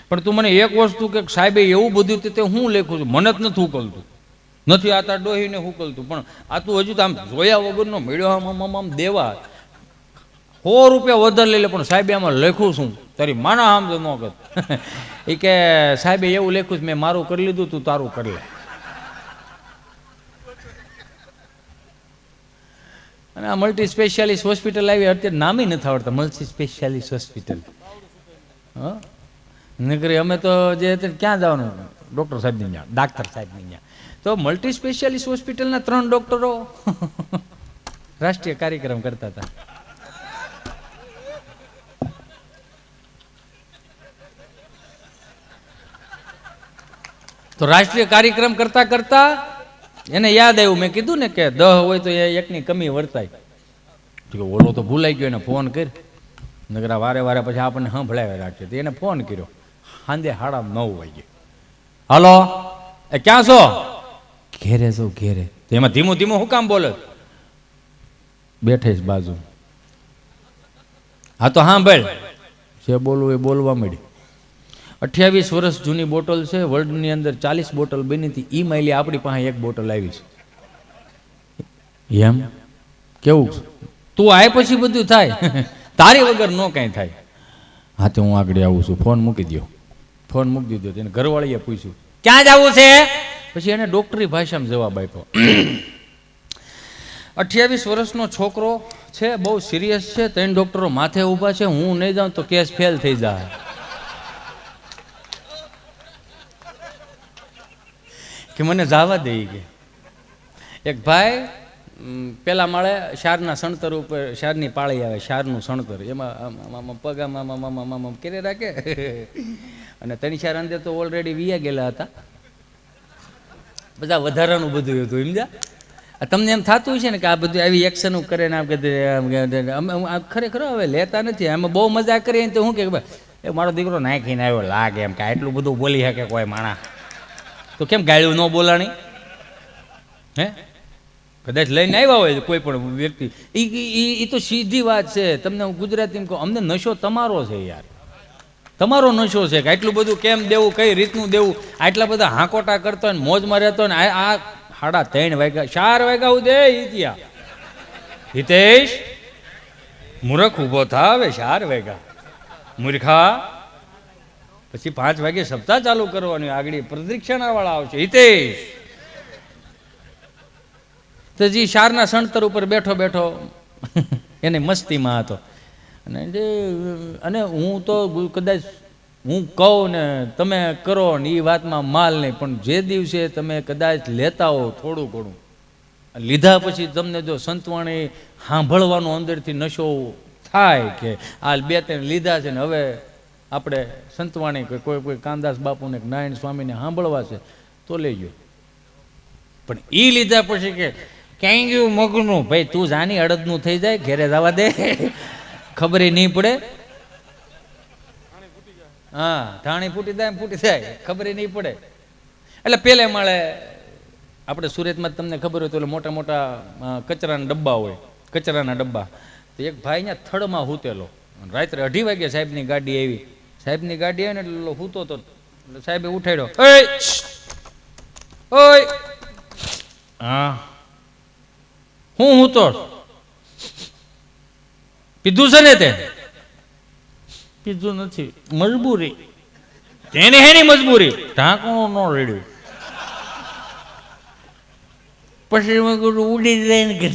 પણ તું મને એક વસ્તુ કે સાહેબે એવું બધું તે હું લેખું છું, મને જ નથી ઉકલતું, નથી આ તાર ડોહીને ઉકલતું, પણ આ તું હજુ તો આમ જોયા વગરનો મેળ્યો આમ દેવા 100 રૂપિયા વધારે લઈ લે, પણ સાહેબે આમાં લખ્યું છું તારી માના આમ તો ન કર. એ કે સાહેબે એવું લખ્યું છે, મેં મારું કરી લીધું, તું તારું કરી લે. અને આ મલ્ટી સ્પેશિયાલિસ્ટ હોસ્પિટલ આવી, અત્યારે નામે નથી આવડતા મલ્ટી સ્પેશિયાલિસ્ટ હોસ્પિટલ. હા નકરી અમે તો જે ક્યાં જવાનું, ડૉક્ટર સાહેબની ત્યાં, ડાક્ટર સાહેબની ત્યાં. તો મલ્ટી સ્પેશિયાલિસ્ટ હોસ્પિટલના 3 ડૉક્ટરો રાષ્ટ્રીય કાર્યક્રમ કરતા હતા. તો રાષ્ટ્રીય કાર્યક્રમ કરતા કરતા એને યાદ આવ્યું, મેં કીધું ને કે 10 હોય તો એકની કમી વર્તાય. ઓલો તો ભૂલાઈ ગયો, એને ફોન કરી, નગરા વારે વારે પછી આપણને સંભળાવી રાખીએ. તો એને ફોન કર્યો સાંજે 9:30 વાગે. હાલો એ ક્યાં છો? ઘેરે છો ઘેરે. તો એમાં ધીમું ધીમું હું કામ બોલે? બેઠે જ બાજુ. હા તો સાંભળ, જે બોલવું એ બોલવા મળી. 28 વર્ષ જૂની બોટલ છે, વર્લ્ડની અંદર 40 બોટલ બની હતી, ઈ માઇલી આપણી પાસે 1 બોટલ આવી છે. એમ કેવું તું આય પછી બધું થાય, તારી વગર ન કાંઈ થાય. હા તો હું આગળ આવું છું, ફોન મૂકી દો. ફોન મૂકી દીધો. એને ઘરવાળીએ પૂછ્યું ક્યાં જવું છે, પછી એને ડોક્ટરી ભાષામાં જવાબ આપ્યો. 28 વર્ષનો છોકરો છે, બહુ સિરિયસ છે, 3 ડોક્ટરો માથે ઊભા છે, હું નહીં જાઉં તો કેસ ફેલ થઈ જાય. કે મને જવા દે. કે એક ભાઈ પેલા માળે શારના સણતર ઉપર શારની પાળી આવે, શારનું સણતર, એમાં પગ આમ કેરે રાખે અને ત્રણ ચાર અંદર તો ઓલરેડી વિયા ગયેલા હતા, બધા વધારાનું બધું હતું સમજ્યા. તમને એમ થતું છે ને કે આ બધું આવી એક્શન કરે ને આમ ખરેખર હવે લેતા નથી. આમાં બહુ મજા કરીએ ને તો શું કે એ મારો દીકરો નાખીને આવ્યો લાગે એમ કે આટલું બધું બોલી શકે કોઈ માણા, તો કેમ ગાળ્યું ન બોલાણી? હે કદાચ લઈને આવ્યા હોય કોઈ પણ વ્યક્તિ, એ તો સીધી વાત છે. તમને હું ગુજરાતીમાં કહું, અમને નશો તમારો છે યાર, તમારો નશો છે કે આટલું બધું કેમ દેવું, કઈ રીતનું દેવું, આટલા બધા હાંકોટા કરતો હોય ને મોજમાં રહેતો ને આ 3:30 વાગ્યા 4 વાગ્યા સુધી ત્યાં હિતેશ મૂર્ખ ઊભો થા, હવે 4 વાગ્યા મૂર્ખા, પછી 5 વાગે સપ્તાહ ચાલુ કરવાની, આગળ પ્રદક્ષિણા વાળા આવશે. હિતેશ તો જી શારના સણતર ઉપર બેઠો બેઠો એને મસ્તીમાં હતો. અને હું તો કદાચ હું કહું ને તમે કરો ને એ વાતમાં માલ નહીં, પણ જે દિવસે તમે કદાચ લેતા હો થોડું ઘણું, લીધા પછી તમને જો સંતવાણી સાંભળવાનો અંદરથી નશો થાય કે આ 2-3 લીધા છે ને હવે આપણે સંતવાણી કોઈ કાનદાસ બાપુને નારાયણ સ્વામીને સાંભળવા છે તો લેજો. પણ એ લીધા પછી કે ક્યાંય ગયું મગનું, ભાઈ તું જાની અડદનું થઈ જાય, ઘેરે જવા દે, ખબર નહીં પડે. હા ધાણી ફૂટી જાય ખબર નહીં પડે. એટલે પેલે માળે આપણે સુરતમાં તમને ખબર હોય તો મોટા મોટા કચરાના ડબ્બા હોય, કચરાના ડબ્બા. તો એક ભાઈ અહીંયા થડમાં હૂતેલો, રાત્રે 2:30 વાગે સાહેબની ગાડી આવી, સાહેબની ગાડી આવી ને એટલે હૂતો તો સાહેબે ઉઠાડ્યો, ઓય હા હું તો પીધું છે ને? તે પીધું નથી, મજબૂરી. તેને હેની મજબૂરી? ઢાંકણું ન રેડ્યું. પછી ઉડી જાય ને કે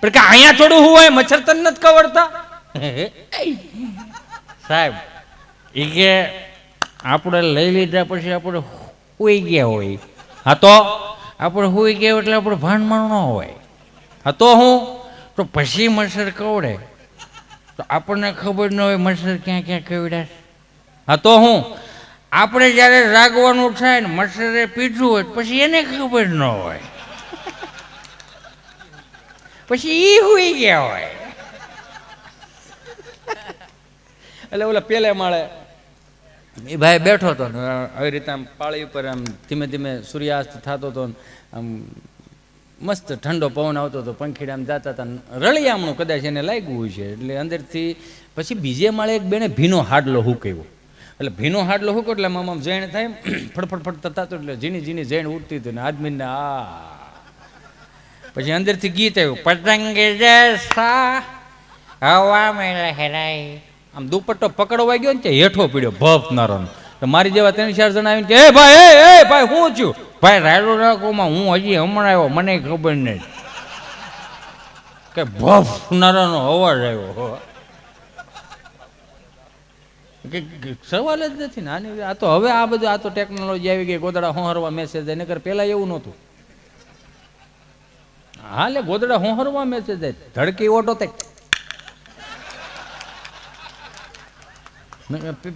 પણ કે અહીંયા થોડું હું હોય, મચ્છર તને નથી કવડતા સાહેબ. એ કે આપણે લઈ લીધા પછી આપણે હોઈ ગયા હોય. હા તો આપણે હોઈ ગયા એટલે આપણે ભાનમાં ન હોય. હા તો હું તો પછી મચ્છર કવડે તો આપણને ખબર ન હોય મચ્છર ક્યાં ક્યાં કવડ્યા. હા તો હું આપણે જ્યારે રાગવાનું થાય ને મચ્છરે પીધું હોય પછી એને ખબર ન હોય, પછી એ હોઈ ગયા હોય. એટલે ઓલા પેલે માળે એ ભાઈ બેઠો હતો ને આવી રીતે આમ પાળી ઉપર આમ ધીમે ધીમે સૂર્યાસ્ત થતો હતો, આમ મસ્ત ઠંડો પવન આવતો હતો, પંખીડા આમ જતા હતા, રળિયામણું કદાચ એને લાગ્યું હોય છે. એટલે અંદરથી પછી બીજે માળે એક બેને ભીનો હાડલો હુકાવ્યો. એટલે ભીનો હાડલો હુકો એટલે આમ જૈણ થાય ફટફટ થતો, એટલે ઝીણી ઝીણી જૈણ ઉઠતી હતી ને આદમીને આ પછી અંદરથી ગીત આવ્યું, પતંગે જૈસા હવા મેં લહેરાય. આમ દુપટ્ટો પકડવા ગયો ને હેઠો પીડ્યો ભફ નારો. તો મારી જેવા 3-4 જણા આવીને કે એ ભાઈ શું થયું? ભાઈ રાયડો રાખોમાં હું હજી હમણાં આવ્યો, મને ખબર નહીં કે ભફ નારાનો અવાજ આવ્યો. સવાલ જ નથી ને આની. આ તો હવે આ બધું આ તો ટેકનોલોજી આવી ગઈ, ગોદડા હોહરવા મેસેજ જાય, નકર પેલા એવું નહોતું. હા લે ગોદડા હોહરવા મેસેજ જાય, ધડકી ઓટો તે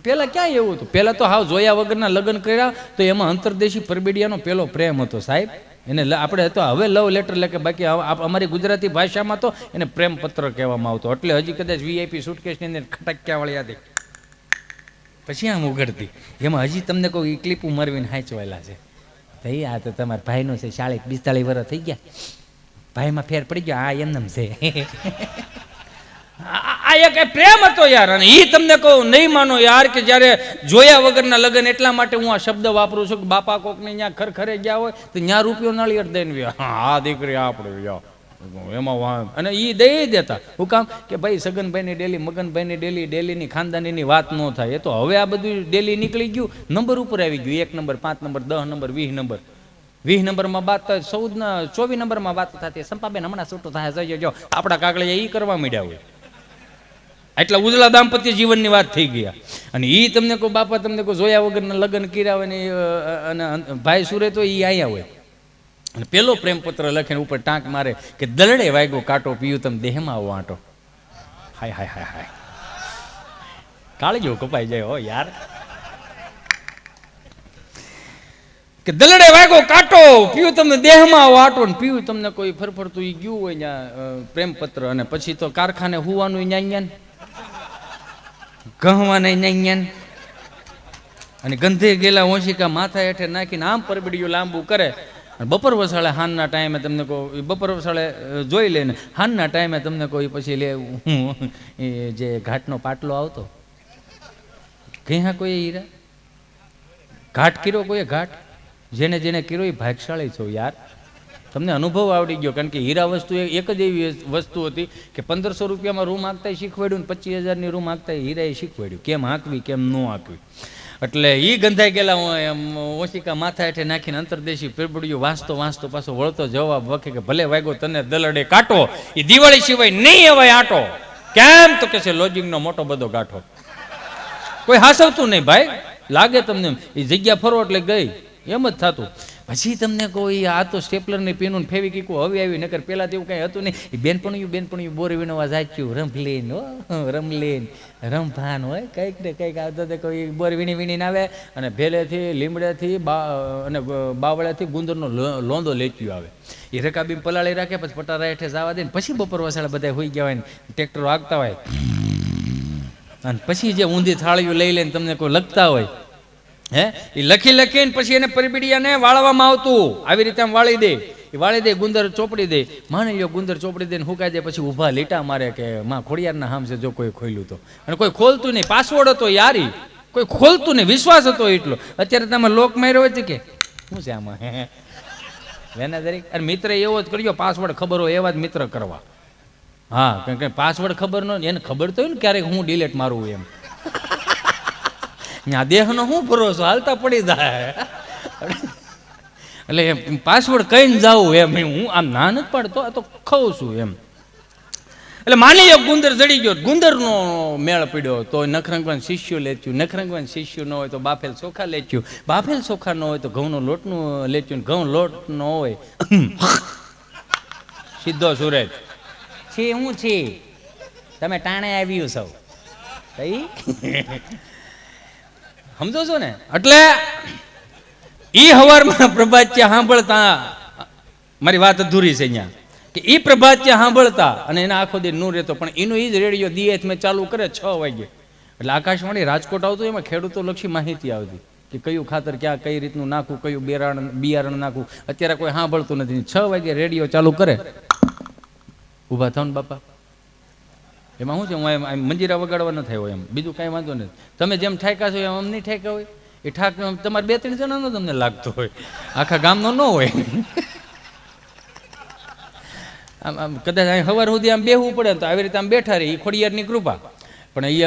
પેલા ક્યાં એવું હતું? પેલા તો હાવ જોયા વગરના લગ્ન કર્યા તો એમાં અંતરદેશી પરબીડિયાનો પેલો પ્રેમ હતો સાહેબ. એને આપણે તો હવે લવ લેટર લખે, બાકી અમારી ગુજરાતી ભાષામાં તો એને પ્રેમ પત્ર કહેવામાં આવતો. એટલે હજી કદાચ VIP સુટકેસની અંદર ખટક્યાવાળી હતી પછી આમ ઉઘડતી, એમાં હજી તમને કોઈ ઈ ક્લિપ ઉમરવીને હાંચવાયેલા છે. ભાઈ આ તો તમારા ભાઈનો છે, 40-45 વર્ષ થઈ ગયા, ભાઈમાં ફેર પડી ગયો, આ એમનેમ છે. આ એક પ્રેમ હતો યાર. અને એ તમને કહું નહીં માનો યાર કે જ્યારે જોયા વગરના લગ્ન. એટલા માટે હું આ શબ્દ વાપરું છું કે બાપા કોકને ત્યાં ખરખરે ગયા હોય તો ત્યાં રૂપિયો નાળિયેર દઈને આ દીકરી આપણે એમાં, અને એ દઈ દેતા. હું કામ કે ભાઈ સગનભાઈની ડેલી, મગનભાઈની ડેલી, ડેલીની ખાનદાનીની વાત ન થાય. એ તો હવે આ બધું ડેલી નીકળી ગયું, નંબર ઉપર આવી ગયું. 1 નંબર, 5 નંબર, 10 નંબર, 20 નંબર. 20 નંબરમાં વાત થાય, 24 નંબરમાં વાત થતી, સંપાબેન હમણાં છૂટું થાય, જઈ જો આપણા કાગળિયા એ કરવા માંડ્યા હોય. એટલા ઉજળા દાંપત્ય જીવનની વાત થઈ ગયા. અને એ તમને કહો બાપા, તમને કહો જોયા વગરના લગ્ન કર્યા હોય ને, અને ભાઈ સુરે તો એ અહીંયા હોય. અને પેલો પ્રેમપત્ર લખીને ઉપર ટાંક મારે કે દલડે વાગ્યો કાંટો પીયું તમે દેહમાં આવો આંટો. હાય હાય હાય હાય, કાળજો કપાઈ જાય હો યાર. કે દલડે વાગ્યો કાંટો પીયું તમને દેહમાં આવો આંટો. ને પીયું તમને કોઈ ફરફરતું ઈ ગયું હોય ત્યાં પ્રેમપત્ર, અને પછી તો કારખાને હુવાનું ન્યાન્યાન, ગહવાને ન્યાન્યાન, અને ગંધે ગયેલા ઓશિકા માથા હેઠે નાખીને આમ પરબડીયું લાંબુ કરે. અને બપોર વસાળે હાનના ટાઈમે તમને કહો, બપોર વસાળે જોઈ લે ને હાનના ટાઈમે તમને કોઈ પછી લે એ જે ઘાટનો પાટલો આવતો ક્યાં કોઈ હીરા ઘાટ કર્યો કોઈ ઘાટ, જેને જેને કર્યો એ ભાગશાળી છો યાર. તમને અનુભવ આવડી ગયો, કારણ કે હીરા વસ્તુ એક જ એવી વસ્તુ હતી કે 1500 રૂપિયામાં રૂમ હાંકતા શીખવાડ્યું ને 25,000ની રૂમ હાંકતા હીરાએ શીખવાડ્યું કેમ હાંકવી કેમ ન હાંકવી. એટલે એ ગંધાઈ ગયેલા ઓશિકા માથા હેઠે નાખીને અંતરદેશી પેરબડિયું વાંચતો વાંચતો પાછો વળતો જવાબ વખે કે ભલે વાગ્યો તને દલડે કાંટો, એ દિવાળી સિવાય નહીં અવાય આંટો. કેમ તો કે છે લોજિંગનો મોટો બધો ગાંઠો. કોઈ હાસવતું નહીં ભાઈ, લાગે તમને એ જગ્યા ફરો એટલે ગઈ એમ જ થતું. પછી તમને કોઈ આ તો સ્ટેપલરની પીનું ફેવિકીકું હવે આવી, નકર પહેલાં તો એવું કાંઈ હતું નહીં. એ બેનપણિયું બોરી વિનોવા જાચ્યું રમલેન હો, રમલેન રમભાન હોય કંઈક ને કંઈક આવતા તો કોઈ બોર વીણીને આવે અને ભેલેથી લીમડેથી અને બાવળેથી ગુંદરનો લોંદો લેચ્યું આવે. એ રકાબી પલાળી રાખે, પછી પટારા હેઠે જવા દે ને પછી બપોર વસાળે બધા હોઈ ગયા હોય ને ટ્રેક્ટરો આગતા હોય, અને પછી જે ઊંધી થાળીઓ લઈ લઈને તમને કોઈ લખતા હોય હે, એ લખીને પછી એને પરબીડિયાને વાળવામાં આવતું. આવી રીતે આમ વાળી દે ગુંદર ચોપડી દે. માની લ્યો ગુંદર ચોપડી દે ને હુકાઈ દે, પછી ઊભા લીટા મારે કે માં ખોડિયારના હામ છે જો કોઈ ખોલ્યું તો. અને કોઈ ખોલતું નહીં, પાસવર્ડ હતો યારી, કોઈ ખોલતું નહીં, વિશ્વાસ હતો એટલો. અત્યારે તમે લોક માર્યો હોય કે શું છે આમાં વેના દરેક. અને મિત્ર એવો જ કર્યો, પાસવર્ડ ખબર હોય એવા જ મિત્ર કરવા. હા, કારણ કે પાસવર્ડ ખબર ન હોય એને ખબર તો હોય ને ક્યારેક હું ડિલેટ મારું એમ. આ દેહનો શું ભરોસો, હાલતા પડી જાય. એટલે પાસવર્ડ કહીને જાવું એમ, હું આમ ના નથી પાડતો, આ તો ખાઉં છું એમ. એટલે માની લો ગુંદર જડી ગયો, ગુંદરનો મેળ પડ્યો તો નખરંગવાન શિષ્યો લેચ્યું, નખરંગવાન શિષ્યો ન હોય તો બાફેલ ચોખા લેચ્યું, બાફેલ ચોખા ન હોય તો ઘઉંનો લોટનું લેચ્યું, ઘઉં લોટ ન હોય સીધો સુરેજ છે. હું છે તમે ટાણે આવ્યું સૌ સમજો છો ને. એટલે ઈ હવારમાં પ્રભાત્ય સાંભળતા, મારી વાત અધૂરી છે અહીંયા, કે ઈ પ્રભાત્ય સાંભળતા અને એના આખો દી નું રહેતો, પણ એનો ઈ જ રેડિયો દીએચ મેં ચાલુ કરે 6 વાગે. એટલે આકાશવાણી રાજકોટ આવતું, એમાં ખેડૂતો લક્ષી માહિતી આવતી કે કયું ખાતર ક્યાં કઈ રીતનું નાખવું, કયું બિયારણ નાખવું. અત્યારે કોઈ સાંભળતું નથી. 6 વાગે રેડિયો ચાલુ કરે, ઊભા થાવ ને બાપા. એમાં શું છે, હું એમ મંજીરા વગાડવા ન થાય હોય એમ, બીજું કાંઈ વાંધો નથી. તમે જેમ ઠાક્યા છો એમ અમ નહીં ઠાક્યા હોય. એ ઠાક તમારે 2-3 જણાનો તમને લાગતો હોય, આખા ગામનો ન હોય. આમ આમ કદાચ અહીં સવાર સુધી આમ બેહવું પડે તો આવી રીતે આમ બેઠા રહે, એ ખોડિયારની કૃપા. પણ એ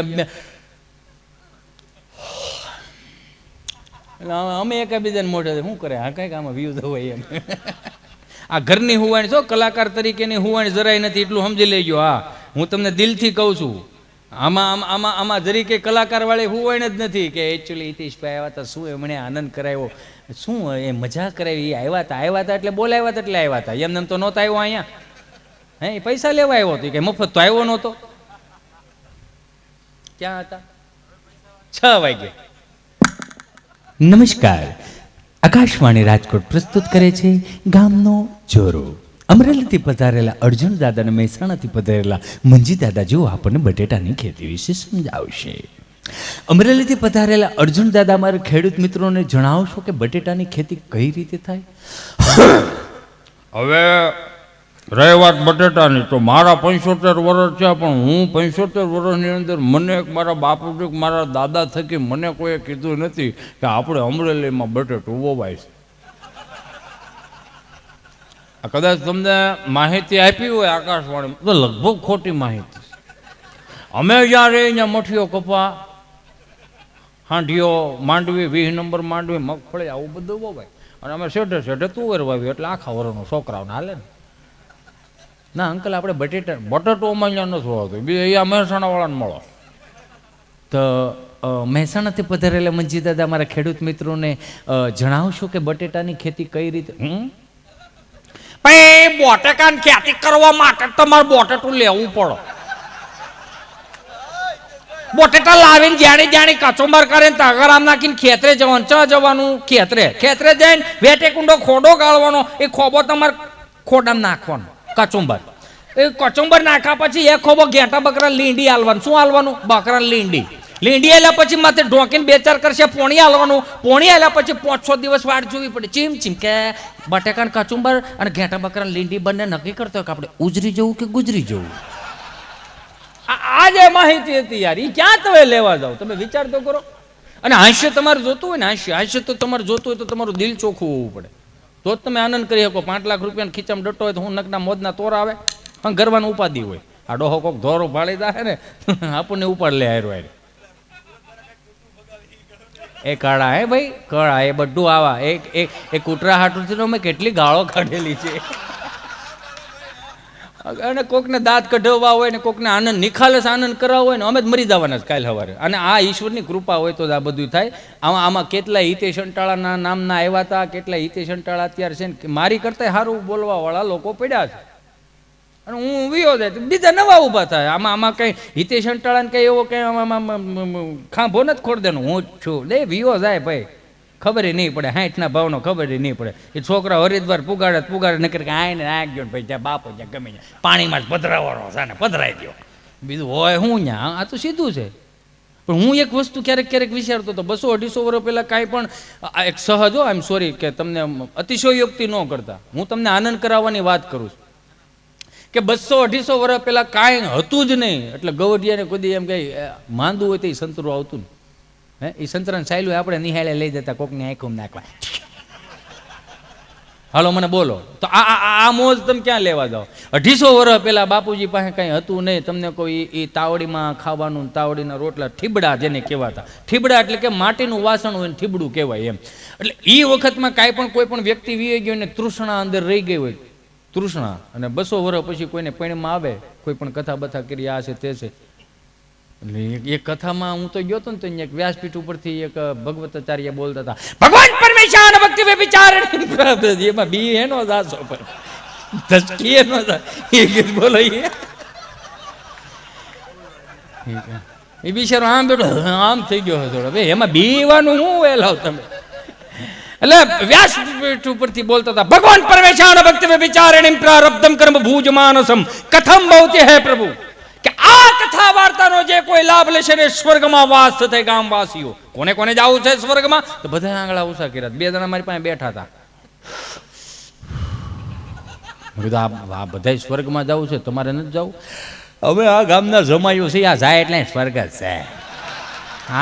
અમે એકાબીજાને મોઢે શું કરે, આ કંઈક આમાં વ્યૂઝ હોય એમ. આ ઘરની હુવાણી છો, કલાકાર તરીકેની હુવાણી જરાય નથી, એટલું સમજી લેજો. હા, હું તમને દિલથી કહું છું, આમાં જરી કે કલાકાર વાળી હુવાણી જ નથી કે એકચ્યુઅલી હિતેશભાઈ આવ્યા હતા, શું એમણે આનંદ કરાવ્યો, શું એ મજા કરાવી, આવ્યા હતા એટલે બોલાવ્યા હતા એટલે આવ્યા હતા. એમને તો નહોતા આવ્યો અહીંયા, હે એ પૈસા લેવા આવ્યો હતો, કે મફત તો આવ્યો નહોતો. ક્યાં હતા? 6 વાગે. નમસ્કાર, આકાશવાણી રાજકોટ પ્રસ્તુત કરે છે ગામનો જોરો. અમરેલીથી પધારેલા અર્જુન દાદા અને મહેસાણાથી પધારેલા મંજી દાદા જેઓ આપણને બટેટાની ખેતી વિશે સમજાવશે. અમરેલીથી પધારેલા અર્જુન દાદા મારા ખેડૂત મિત્રોને જણાવશો કે બટેટાની ખેતી કઈ રીતે થાય? હવે રહી વાત બટેટાની, તો મારા 75 વર્ષ છે, પણ હું 75 વર્ષની અંદર મને મારા બાપુ મારા દાદા થકી મને કોઈએ કીધું નથી કે આપણે અમરેલીમાં બટેટું વવાય છે. આ કદાચ તમને માહિતી આપી હોય આકાશવાણી તો લગભગ ખોટી માહિતી. અમે જ્યાં રહી ત્યાં મઠીઓ, કપા, હાંડીઓ, માંડવી, 20 નંબર માંડવી, મગફળી આવું બધું વવાય. અને અમે શેઠે તુવેર વાવી, એટલે આખા વરોનો છોકરાઓને હાલે ને. ના અંકલ, આપણે બટેટો અમારે ત્યાં નથી હોતું, બીજું અહીંયા મહેસાણાવાળાને મળો. તો મહેસાણાથી પધારેલા મંજી દાદા મારા ખેડૂત મિત્રોને જણાવશો કે બટેટાની ખેતી કઈ રીતે? ભાઈ બોટેકાન ખેતી કરવા માટે તમારે બોટેટું લેવું પડે. બોટેટા લાવીને જાણી જાણી કચુંબર કરે તગરામ નાખીને ખેતરે જવાનું. ચ જવાનું ખેતરે જઈને વેટે કુંડો ખોડો ગાળવાનો. એ ખોબો તમારે ખોડામાં નાખવાનો કચુંબર. એ કચુંબર નાખ્યા પછી એ ખોબો ઘેટા બકરા લીંડી હાલવાનું. શું હાલવાનું? બકરા લીંડી. લીંડી આલ્યા પછી માથે ઢોકીને 2-4 કરશે પોણી હાલવાનું. પોણી હાલ્યા પછી 5-6 દિવસ વાટ જોવી પડે. ચીમ કે બટેકાન કચુંબર અને ઘેટા બકરા લીંડી બંને નક્કી કરતો કે આપણે ઉજરી જવું કે ગુજરી જવું. આ જે માહિતી હતી યાર, એ ક્યાં તમે લેવા જાઓ? તમે વિચાર તો કરો. અને હાસ્ય તમારે જોતું હોય ને, હાસ્ય તો તમારે જોતું હોય તો તમારું દિલ ચોખ્ખું હોવું પડે, તો જ તમે આનંદ કરી શકો. 5 લાખ રૂપિયાના ખીચામાં ડટો હોય તો હું નકના મોજના તોર આવે પણ ગરવાનું ઉપાધિ હોય. આ ડોહો કોક ધોરો ભાળી જાય ને આપણને ઉપાડ લે હારો હારે. એ કાળા હે ભાઈ, કળા એ બધું આવા. એક કૂતરા હાટુથી મેં કેટલી ગાળો કાઢેલી છે. અને કોકને દાંત કઢાવવા હોય ને કોકને આનંદ નિખાલસ આનંદ કરાવવો હોય ને અમે જ મરી જવાના કાલ સવારે. અને આ ઈશ્વરની કૃપા હોય તો જ આ બધું થાય. આમાં કેટલાય હિતેશ અંટાળાના નામના આવ્યા હતા, કેટલાય હિતેશ અંટાળા અત્યારે છે ને મારી કરતા સારું બોલવા વાળા લોકો પડ્યા છે. અને હું વિયો જાય બીજા નવા ઊભા થાય. આમાં કઈ હિતેશ અંટાળાને કઈ એવો કઈ ખાંભો નથી ખોડ દેનો. હું જ છું લે વિયો જાય ભાઈ, ખબર નહીં પડે. 60ના ભાવનો ખબર નહીં પડે. એ છોકરા હરિદ્વાર પુગાડે નકર કે આઈને આગ ગયો ભાઈ જ્યાં બાપો જ્યાં ગમે ત્યાં પાણીમાં જ પધરાવાનો છે ને પધરાઈ ગયો. બીજું હોય હું ત્યાં આ તો સીધું છે. પણ હું એક વસ્તુ ક્યારેક વિચારતો હતો, 200-250 વર્ષ પહેલાં કાંઈ પણ એક સહજ હો, આઈ એમ સોરી કે તમને અતિશયોક્તિ ન કરતા, હું તમને આનંદ કરાવવાની વાત કરું છું કે 200-250 વર્ષ પહેલાં કાંઈ હતું જ નહીં. એટલે ગવડિયાને કોઈ એમ કંઈ માંદું હોય તો એ સંતરું આવતું ને, હે એ સંતરાને સાયલું આપણે નિહાળે લઈ જતા કોકની આંખોમાં નાખવા. હાલો મને બોલો તો આ મોજ તમે ક્યાં લેવા જાઓ? 250 વર્ષ પહેલાં બાપુજી પાસે કાંઈ હતું નહીં. તમને કોઈ એ તાવડીમાં ખાવાનું, તાવડીના રોટલા, ઠીબડા જેને કહેવાતા. ઠીબડા એટલે કે માટીનું વાસણ હોય ને ઠીબડું કહેવાય એમ. એટલે એ વખતમાં કાંઈ પણ કોઈ પણ વ્યક્તિ વી ગયો ને તૃષ્ણા અંદર રહી ગઈ હોય, તૃષ્ણા, અને 200 વર્ષ પછી કોઈને પૈણમાં આવે, કોઈ પણ કથા બથા કરી આ છે તે છે. એટલે એક કથામાં હું તો ગયો હતો ને તો એક વ્યાસપીઠ ઉપરથી એક ભગવતાચાર્ય બોલતા હતા, ભગવાન પરમેશ્વર ભક્તિ વે વિચાર. એમાં બી એનો દાસો પર ધસકી એનો એ ગીત બોલો. એ બિચારો આમ બેઠો આમ થઈ ગયો થોડો ભાઈ, એમાં બીવાનું હું એ લાવ તમે. એટલે વ્યાસપીઠ ઉપરથી બોલતા હતા, ભગવાન પરમેશ્વર ભક્તિ વે વિચારેણ પ્રારબ્ધમ કર્મ ભૂજ માનસમ કથમ ભવતી હે પ્રભુ. કે આ કથા વાર્તાનો જે કોઈ લાભ લેશે ને સ્વર્ગમાં વાસ થશે. ગામવાસીઓ કોને કોને જવું છે સ્વર્ગમાં? તો બધા આંગળા ઉષા કર્યા. 2 જણા મારી પાસે બેઠા હતા. મેં કીધું આ બધા સ્વર્ગમાં જવું છે, તમારે નથી જવું? હવે આ ગામના જમાયું છે, આ જાય એટલે સ્વર્ગ જ છે,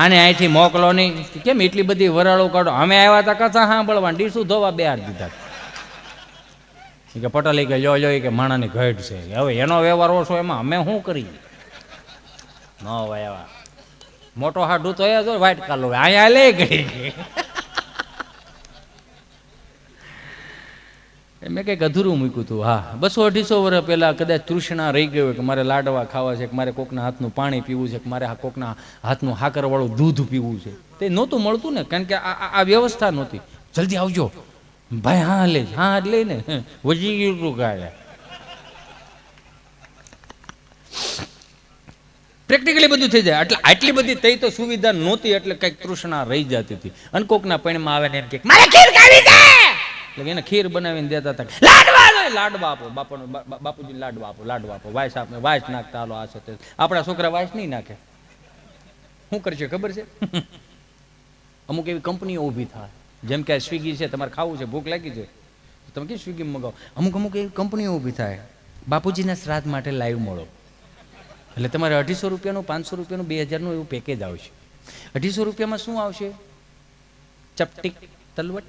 આને અહીંથી મોકલો નહીં. કેમ એટલી બધી વરાળો કાઢો? અમે આવ્યા હતા કથા સાંભળવા, ડીશું ધોવા 2 હાથ દીધા કે પટેલ કે લો કે માણાની ઘટ છે. હવે એનો વ્યવહાર ઓછો, એમાં અમે શું કરીએ? ન હોય એવા મોટો હાડું તો એ જો વાઇટ કાલો અહીંયા લે ગઈ. મેં કંઈક અધૂરું મૂક્યું હતું. હા, 200-250 વર્ષ પહેલાં કદાચ તૃષ્ણા રહી ગઈ હોય કે મારે લાડવા ખાવા છે, કે મારે કોકના હાથનું પાણી પીવું છે, કે મારે કોકના હાથનું હાકરવાળું દૂધ પીવું છે. તે નહોતું મળતું ને, કારણ કે આ વ્યવસ્થા નહોતી. જલ્દી આવજો ભાઈ. હા લે, હા લઈને વજી ગયું ગાય. પ્રેક્ટિકલી બધું થઈ જાય. એટલે આટલી બધી તઈ તો સુવિધા નહોતી, એટલે કંઈક તૃષ્ણા રહી જતી હતી. અને કોકના પૈણમાં આવે ને એમ કે મારે ખીર ખાવી છે, એટલે એને ખીર બનાવીને દેતા હતા. લાડવા આપો બાપુજી, લાડવા આપો. વાયસ આપને વાયસ નાખતા હાલો આ છે. આપણા છોકરા વાયસ નહીં નાખે. શું કરશે ખબર છે? અમુક એવી કંપનીઓ ઊભી થાય, જેમ કે સ્વિગી છે, તમારે ખાવું છે, ભૂખ લાગી છે, તમે કે સ્વિગી મંગાવો. અમુક એવી કંપનીઓ ઊભી થાય, બાપુજીના શ્રાદ્ધ માટે લાઈવ મળો. એટલે તમારે 250 રૂપિયાનું, 500 રૂપિયાનું, 2000નું એવું પેકેજ આવશે. 250 રૂપિયામાં શું આવશે? ચપટીક તલવટ,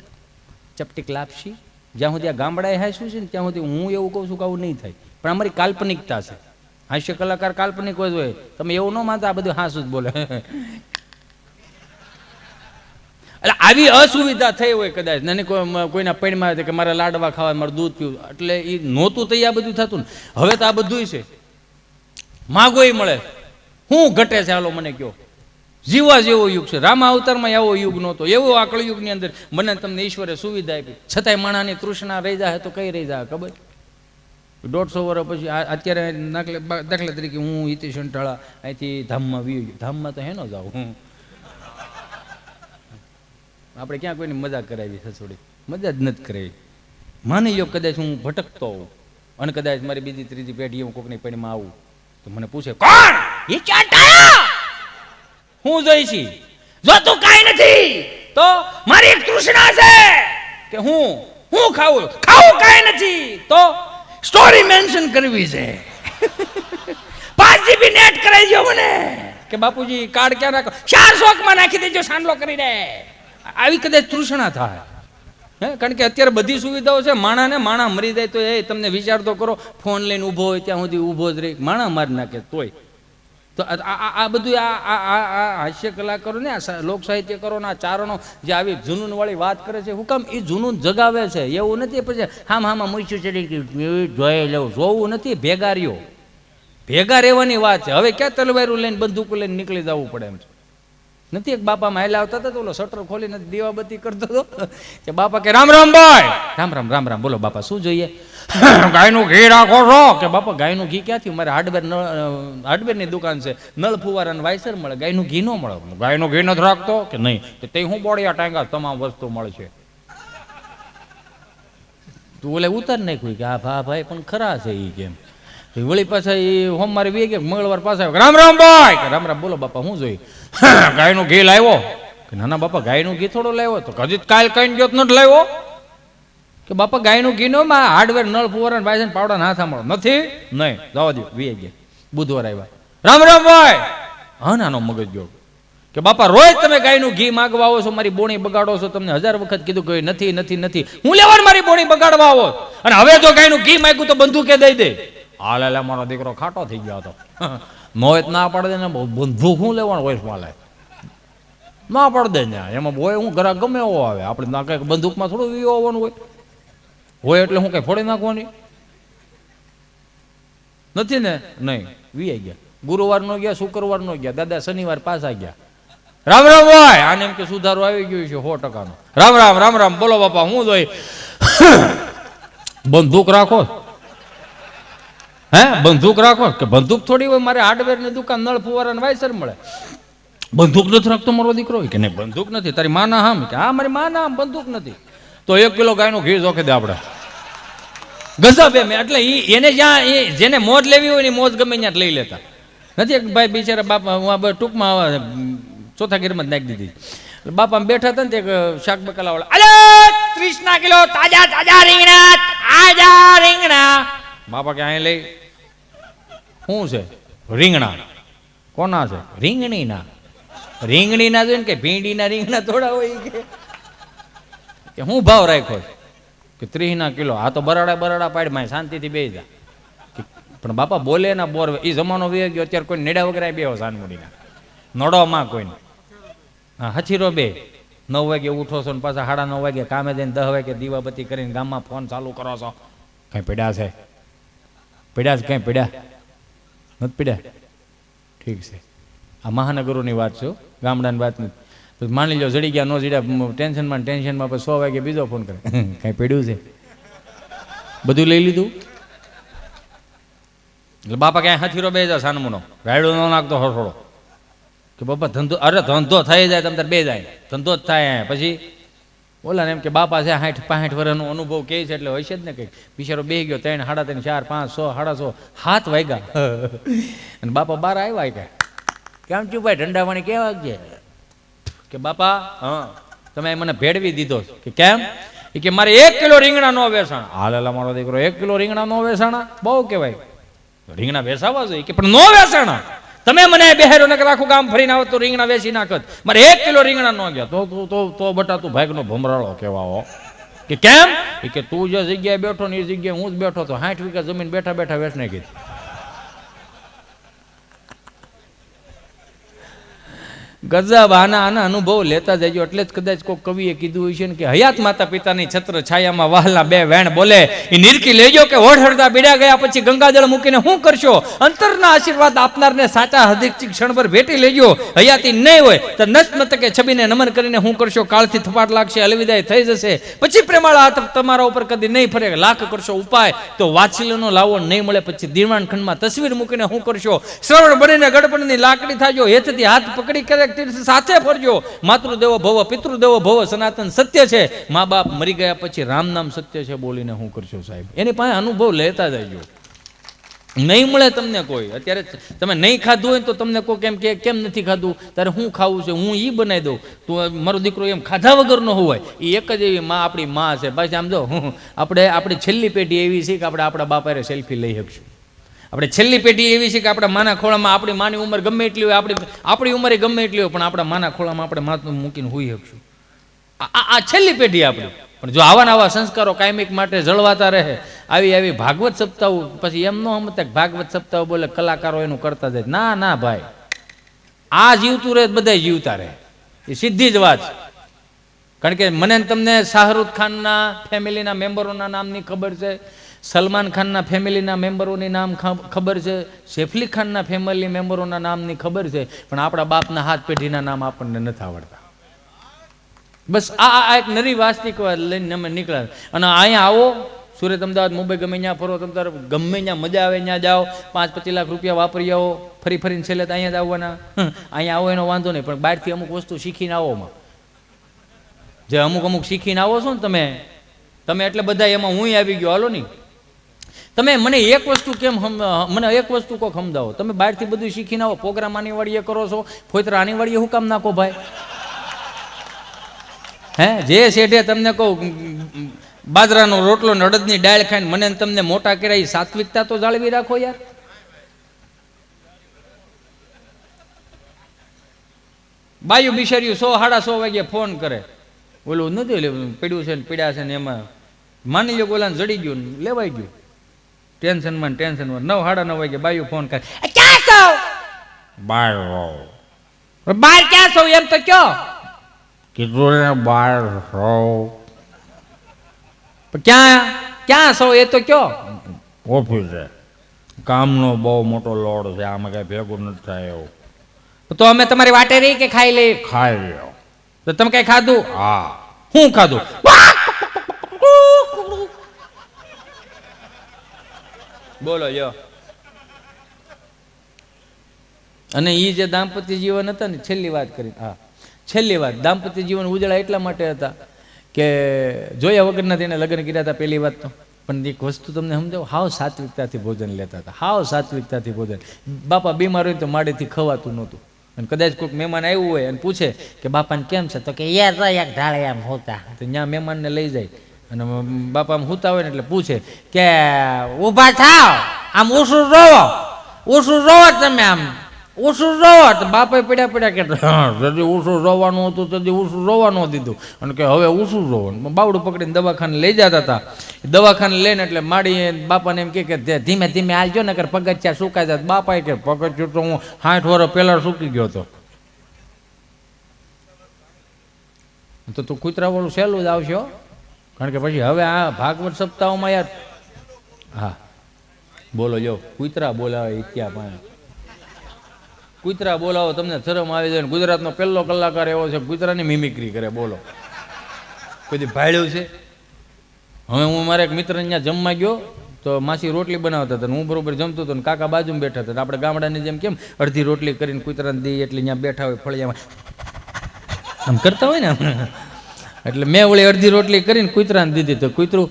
ચપટીક લાપસી. જ્યાં સુધી આ ગામડાએ હાસ્યું છે ને ત્યાં સુધી હું એવું કહું છું કે આવું નહીં થાય. પણ અમારી કાલ્પનિકતા છે. હાસ્ય કલાકાર કાલ્પનિક જ હોય. તમે એવું ન માનતા, આ બધું હાસું જ બોલે. એટલે આવી અસુવિધા થઈ હોય કદાચ, નાની કોઈના પૈણમાં કે મારે લાડવા ખાવા, મારે દૂધ પીવું, એટલે એ નહોતું તો આ બધું થતું ને. હવે તો આ બધું છે, માગોય મળે. શું ઘટે છે હાલો મને કહો? જીવવા જેવો યુગ છે. રામા અવતારમાં એવો યુગ નહોતો, એવો આ કળયુગની અંદર મને તમને ઈશ્વરે સુવિધા આપી, છતાંય માણાની તૃષ્ણા રહી જાય તો કઈ રહી જાય ખબર? 150 વર્ષ પછી અત્યારે દાખલા તરીકે હું હિતેશ અંટાળા અહીંથી ધામમાં વી ગયો, ધામમાં તો હેનો જાઉં હું, આપણે ક્યાં કોઈની મજાક કરાવી છે? થોડી મજા જ નથી કરાવી. માની લો કદાચ હું ભટકતો હોઉં અને કદાચ મારી બીજી ત્રીજી પેઢી હું કોકની પેઢીમાં આવું તો મને પૂછે, કોણ એ ચાટાયા? હું જોઈશી? જો તું કાંઈ નથી તો મારી એક તૃષ્ણા છે કે હું ખાવું કાંઈ નથી તો સ્ટોરી મેન્શન કરવી છે. 5 GB નેટ કરાઈ દો મને કે બાપુજી કાર્ડ ક્યાં રાખો, 400 માં નાખી દેજો સાંડલો કરીને. આવી કદાચ તૃષ્ણા થાય. કારણ કે અત્યારે બધી સુવિધાઓ છે. માણા મરી જાય તો એ તમને વિચાર તો કરો, ફોન લઈને ઊભો હોય ત્યાં સુધી ઊભો જ રહી, માણા મારી નાખે તોય. તો આ બધું આ હાસ્ય કલાકારો ને આ લોક સાહિત્યકારો ના ચારણો જે આવી જુનૂન વાળી વાત કરે છે, હું કામ એ જુનૂન જગાવે છે? એવું નથી પછી હામાં મૂછું ચડી જોઈ લેવું, જોવું નથી, ભેગા રહ્યો. ભેગા રહેવાની વાત છે. હવે ક્યાં તલવારું લઈને બંદૂકો લઈને નીકળી જવું પડે એમ છે નથી? એક બાપા માયલા આવતા હતા તો ઓલો શટર ખોલીને દીવાબત્તી કરતો હતો કે બાપા કે રામ રામ ભાઈ. રામ રામ રામ રામ. બોલો બાપા શું જોઈએ? ગાયનું ઘી રાખો છો? કે બાપા ગાયનું ઘી ક્યાંથી? મારે હાર્ડવેરની દુકાન છે, નળ ફુવારાનું વાયસર મળે, ગાયનું ઘી ન મળે. ગાયનું ઘી નથી રાખતો? કે નહીં. તો તે હું બોડિયા ટાંગા તમામ વસ્તુ મળશે. તું ઓલે ઉતાર નાખ્યું કે હા ભાઈ પણ ખરા છે એ કેમ? વળી પાછા એ સોમવારે વી ગયા, મંગળવાર પાછા રામ રામ ભાઈ. કે રામ રામ. બોલો બાપા શું જોઈ? ગાયનું ઘી લાવ્યો? કે ના ના બાપા ગાયનું ઘી થોડો લાવ્યો. તો હજી કાલ કઈ ગયો નથી લાવ્યો? કે બાપા ગાયનું ઘી નો હાર્ડવેર નળ ફુવારા ભાઈ પાવડા ના સાંભળો નથી? નહીં જવા દો. વી ગયા બુધવાર આવ્યા. રામ રામ ભાઈ. હા નાનો મગજ ગયો કે બાપા રોજ તમે ગાયનું ઘી માગવા આવો છો, મારી બોણી બગાડો છો. તમને 1000 વખત કીધું કે નથી નથી નથી, હું લેવાનું મારી બોણી બગાડવા આવો. અને હવે જો ગાયનું ઘી માગ્યું તો બંદૂકે દઈ દે. હાલે મારો દીકરો ખાટો થઈ ગયો હતો. મોહિત ના પાડે ને બંદૂક શું લેવાનું હોય માલે ના પાડ દે. એમાં હોય હું ઘરા ગમે એવો આવે, આપણે ના કઈ બંદૂકમાં થોડું વીવો આવવાનું હોય એટલે હું કઈ ફોડી નાખવાની નથી ને? નહીં. વી ગયા. ગુરુવાર નો ગયા, શુક્રવાર નો ગયા, દાદા શનિવાર પાછા ગયા. રામ રામ ભાઈ. આને એમ કે સુધારો આવી ગયો છે 100%. રામ રામ રામ રામ. બોલો બાપા હું જોઈ? બંદૂક રાખો? હે બંદૂક રાખો? કે બંદૂક થોડી હોય, મારે હાર્ડવેર ની દુકાન નળ ફુવારા વાયસર મળે. બંદૂક નથી રાખતો મારો દીકરો? કે નહીં બંદૂક નથી. તારી માના હામ? કે હા મારી માના હામ બંદૂક નથી. તો 1 કિલો ગાયનું ઘી જોખે દે આપણે. ગજબ એમ. એટલે એને જ્યાં જેને મોજ લેવી હોય ને મોજ ગમે ત્યાં લઈ લેતા નથી. એક ભાઈ બિચારા બાપા ટૂંકમાં ચોથા ગીરમાં જ નાખી દીધી. બાપા બેઠા હતા ને તે શાક બકાલા વાળા, અલે 30 કિલો તાજા તાજા રીંગણા, તાજા રીંગણા. બાપા કે અહીં લઈ. શું છે? રીંગણા. કોના છે? રીંગણીના. રીંગણીના જોઈને કે ભીંડીના રીંગણા થોડા હોય કે હું ભાવ રાખ્યો કે 30 કિલો? આ તો બરાડા પાડ માં શાંતિથી બેસી જા. પણ બાપા બોલે ના બોર. એ જમાનો વી ગયો. અત્યારે કોઈ નેડા વગેરે બે સાનમુડીના નડો માં કોઈ. હા હચીરો 9 વાગે ઉઠો છો ને પાછા 9:30 વાગે કામે જઈને 10 વાગે દીવાબત્તી કરીને ગામમાં ફોન ચાલુ કરો છો. કઈ પડ્યા છે? પડ્યા છે? કઈ પડ્યા નથી પડ્યા? ઠીક છે. આ મહાનગરોની વાત છે, ગામડાની વાત નથી. માની લો જડી ગયા નો જડ્યા, ટેન્શનમાં પછી 100 વાગે બીજો ફોન કરે, કઈ પડ્યું છે? બધું લઈ લીધું? એટલે બાપા ક્યાંય હથીરો બે જાય સાનમુનો રાયડો ન નાખતો હરખોડો કે બાપા ધંધો. અરે ધંધો થઈ જાય તમે તાર બે જાય, ધંધો જ થાય. પછી ઓલા ને એમ કે બાપા છે 60-65 વર્ષનો અનુભવ કે છે એટલે હોય છે જ ને કંઈક. બિચારો બે ગયો 3, 3.5, 4, 5, 6, 7:30, 7 વાગ્યા અને બાપા 12 આવ્યા. કે કેમ છું ભાઈ ઠંડાવાણી કેવા છે? કે બાપા હા તમે મને ભેળવી દીધો. કે કેમ? કે મારે 1 કિલો રીંગણા નો વેસાણા. હાલેલા મારો દીકરો 1 કિલો રીંગણા નો વેસાણા બહુ કહેવાય. રીંગણા વેસાવા જોઈએ કે પણ નો વેસાણા. તમે મને બેહેરો ને આખું ગામ ફરીને આવો તો રીંગણા વેચી નાખત. મારે 1 કિલો રીંગણા ન ગયા તો બટા તું ભાગનો ભમરાળો કહેવાઓ. કે કેમ? કે તું જે જગ્યાએ બેઠો ને એ જગ્યાએ હું જ બેઠો તો 60 વીઘા જમીન બેઠા બેઠા વેચ નાખી. ગજબ આના અનુભવ લેતા જજો. એટલે જ કદાચ કોઈ કવિએ કીધું હોય છે ને કે હયાત માતા પિતાની છત્ર છાયામાં વહાલા બે વેણ બોલે એ નિરખી લેજો કે ઓઢળતા બીડા ગયા પછી ગંગાજળ મૂકીને શું કરશો. અંતરના આશીર્વાદ આપનારને સાચા હૃદયથી ક્ષણભર ભેટી લેજો. હયાતી નહીં હોય તો નસ્મતકે છબીને નમન કરીને શું કરશો. કાળથી થપાટ લાગશે, અલવિદાય થઈ જશે, પછી પ્રેમાળ હાથ તમારા ઉપર કદી નહીં ફરે. લાખ કરશો ઉપાય તો વાત્સલ્યનો લાવો નહીં મળે, પછી દિવાણ ખંડમાં તસવીર મૂકીને શું કરશો. શ્રવણ બનીને ગડપણની લાકડી થાજો, હેતથી હાથ પકડી કરે સાથે ફરજો. માતૃદેવો ભવ, પિતૃદેવો ભવ સનાતન સત્ય છે. મા બાપ મરી ગયા પછી રામ નામ સત્ય છે બોલીને શું કરશો સાહેબ. એની પાસે અનુભવ લેતા જજો. નહીં મળે તમને કોઈ. અત્યારે તમે નહીં ખાધું હોય તો તમને કોઈ કેમ નથી ખાધું, તારે શું ખાવું છે, હું ઈ બનાવી દઉં. તું મારો દીકરો એમ ખાધા વગરનો હોય. એ એક જ એવી માં આપણી માં છે. પાછી આમ જો આપણી છેલ્લી પેઢી એવી છે કે આપણે આપણા બાપાએ સેલ્ફી લઈ શકશું. આપણે છેલ્લી પેઢી એવી છે કે આપણા માના ખોળામાં આપણી માની ઉંમર ગમે એટલી હોય, આપણી ઉંમરે ગમે એટલી હોય, પણ આપણા માના ખોળામાં આપણે માથું મૂકીને હોઈ શકશું. આ છેલ્લી પેઢી આપણી. પણ જો આવા નવા સંસ્કારો કાયમિક માટે જળવાતા રહે, આવી ભાગવત સપ્તાહ પછી એમ ન સમજતા ભાગવત સપ્તાહ બોલે કલાકારો એનું કરતા જાય. ના ભાઈ, આ જીવતું રહે બધા જીવતા રહે, એ સીધી જ વાત. કારણ કે મને તમને શાહરૂખ ખાનના ફેમિલીના મેમ્બરોના નામની ખબર છે, સલમાન ખાનના ફેમિલીના મેમ્બરોની નામ ખબર છે, સૈફ અલી ખાનના ફેમિલી મેમ્બરોના નામની ખબર છે, પણ આપણા બાપના હાથ પેઢીના નામ આપણને નથી આવડતા. બસ આ એક નરી વાસ્તવિકતા લઈને અમે નીકળ્યા. અને અહીંયા આવો, સુરત, અમદાવાદ, મુંબઈ, ગમે ત્યાં ફરો, તમે તારે ગમે ત્યાં મજા આવે ત્યાં જાઓ, 5-25 લાખ રૂપિયા વાપરી આવો, ફરીને છેલ્લે તો અહીંયા જ આવવાના. અહીંયા આવો એનો વાંધો નહીં, પણ બહારથી અમુક વસ્તુ શીખીને આવોમાં. જે અમુક શીખીને આવો છો ને તમે એટલે બધા એમાં હું આવી ગયો. હાલો નહીં, તમે મને એક વસ્તુ મને એક વસ્તુ કોક સમજાવો. તમે બહારથી બધું શીખીને આવો, પ્રોગ્રામ આની વાળીએ કરો છો, ફોતરા આની વાળીએ હું કામ નાખો ભાઈ? હે, જે શેઠે તમને કહું બાજરાનો રોટલો ને અડદની ડાળ ખાઈને મને તમને મોટા કર્યા, એ સાત્વિકતા તો જાળવી રાખો યાર. બાયું બિચાર્યું 100-150 વાગે ફોન કરે, ઓલું નથી પીડ્યું છે ને પીડ્યા છે ને એમાં માની લો ઓલાને જડી ગયું ને લેવાઈ ગયું. ટેન્શનમાં 9-9:30 વાગે બાયું ફોન કરે, ક્યાં છો? બહાર ક્યાં છો એમ તો કયો. કીધું ને બહાર રહો. ક્યાં છો એ તો કયો. ઓફિસે કામનો બહુ મોટો લોડ છે, આમાં કઈ ભેગું નથી થાય એવું. તો અમે તમારી વાટે રહી કે ખાઈ લઈ? ખાઈ લ્યો. તો તમે કઈ ખાધું? હા. શું ખાધું? બોલો યો. અને એ જે દાંપત્ય જીવન હતા ને, છેલ્લી વાત કરી, હા છેલ્લી વાત, દાંપત્ય જીવન ઉજળા એટલા માટે હતા કે જોયા વગરના તેને લગ્ન કર્યા હતા. પહેલી વાત તો, પણ એક વસ્તુ તમને સમજાવો, હાવ સાત્વિકતાથી ભોજન લેતા હતા, હાવ સાત્વિકતાથી ભોજન. બાપા બીમાર હોય તો માડેથી ખવાતું નહોતું. અને કદાચ કોઈક મહેમાન આવ્યું હોય અને પૂછે કે બાપાને કેમ છે, તો કે યાર એક ઢાળે આમ હોતા. તો ત્યાં મહેમાનને લઈ જાય અને બાપા આમ હોતા હોય ને એટલે પૂછે કે ઊભા થાવ, આમ ઓછું રોવો તમે, આમ ઓછું રોવો. તો બાપા પડ્યા કે જદી ઓછું રોવાનું હતું તદી ઓછું રોવા ન દીધું, અને કે હવે ઓછું રોવાનું. બાવડું પકડીને દવાખાને લઈ જતા હતા. દવાખાને લઈને એટલે માડી બાપાને એમ કે ધીમે ધીમે આવજો ને કર પગથિયા સુકાઈ જાય. બાપાએ કે પગથિયું તો હું 60 વર્ષ પહેલા સૂકી ગયો હતો. તો તું કૂતરા વાળું સહેલું જ આવશે, કારણ કે પછી હવે આ ભાગવત સપ્તાહોમાં યાર, હા બોલો જો કૂતરા બોલાવે ત્યાં પાસે કૂતરા બોલાવો તમને શરમ આવી જાય. ગુજરાતનો પહેલો કલાકાર એવો છે, કૂતરાની મિમિક્રી કરે. બોલો કોઈ ભાડ્યું છે? હવે હું મારા એક મિત્ર ત્યાં જમવા ગયો તો માસી રોટલી બનાવતા હતા, હું બરોબર જમતો હતો ને કાકા બાજુમાં બેઠા હતા. આપણે ગામડાની જેમ કેમ અડધી રોટલી કરીને કૂતરાને દઈએ એટલે ત્યાં બેઠા હોય ફળિયામાં આમ કરતા હોય ને, એટલે મેં ઓલી અડધી રોટલી કરીને કૂતરાને દીધી. તો કૂતરું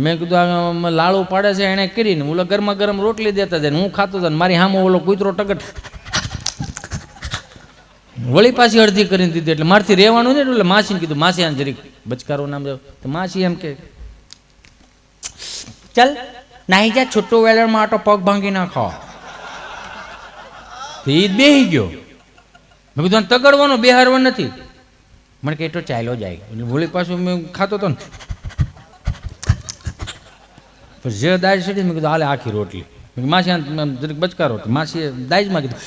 મેં કીધું આ લાડુ પાડે છે એને કરીને, ઓલો ગરમા ગરમ રોટલી દેતા જાય, હું ખાતો હતો ને મારી સામે ઓલો કૂતરો ટગટ વળી પાછી અડધી કરીને દીધી. એટલે મારથી રહેવાનું ને, એટલે માસીને કીધું, માસી આને જરીક બચકારો નામ જાવ. તો માસી એમ કે ચાલ નાહી જા, છૂટું વેલણમાં આટો પગ ભાંગી નાખો. એ જ બેસી ગયો. મેં કીધું તગડવાનો બેહારવા નથી. મને કે એટલો ચાલ્યો જાય. એટલે વળી પાછું મેં ખાતો હતો ને, જે દાળ ચડી મેં કીધું હાલે આખી રોટલી. માસી આમ જરીક બચકારો હતો. માસીએ દાઈજમાં કીધું,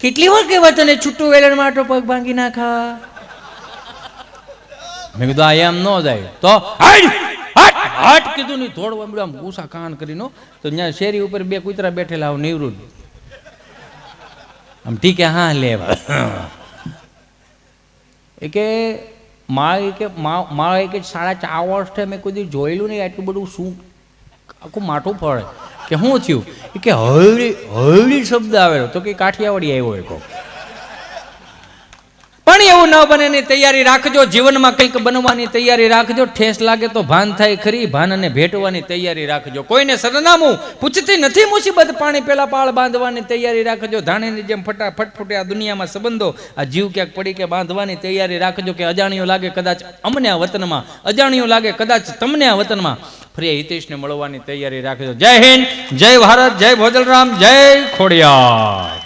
કેટલી વાર કહેવા તને છૂટું વેલણ માટો પગ ભાંગી નાખા. મેં કીધું આ એમ ન જાય તો હટ કીધું નહીં. થોડું આમ ગુસ્સા કાન કરીને તો ત્યાં શેરી ઉપર બે કૂતરા બેઠેલા આવું નિવૃત્ત આમ ઠીક હા લેવા એ કે મારે કે 4.5 વર્ષથી મેં કોઈ દી જોયેલું નહીં આટલું બધું શું આખું માઠું ફળે કે શું થયું એ કે હળી શબ્દ આવેલો તો કે કાઠિયાવાડી આવ્યો એ કહો. પણ એવું ન બને એની તૈયારી રાખજો. જીવનમાં કંઈક બનવાની તૈયારી રાખજો. ઠેસ લાગે તો ભાન થાય ખરી, ભાન અને ભેટવાની તૈયારી રાખજો. કોઈને સરનામું પૂછતી નથી મુસીબત, પાણી પેલા પાળ બાંધવાની તૈયારી રાખજો. ધાણીની જેમ ફટાફટ ફૂટે આ દુનિયામાં સંબંધો, આ જીવ ક્યાંક પડી કે બાંધવાની તૈયારી રાખજો. કે અજાણ્યું લાગે કદાચ અમને આ વતનમાં, અજાણ્યું લાગે કદાચ તમને આ વતનમાં, ફરી હિતેશને મળવાની તૈયારી રાખજો. જય હિન્દ, જય ભારત, જય ભોજલરામ, જય ખોડિયાર.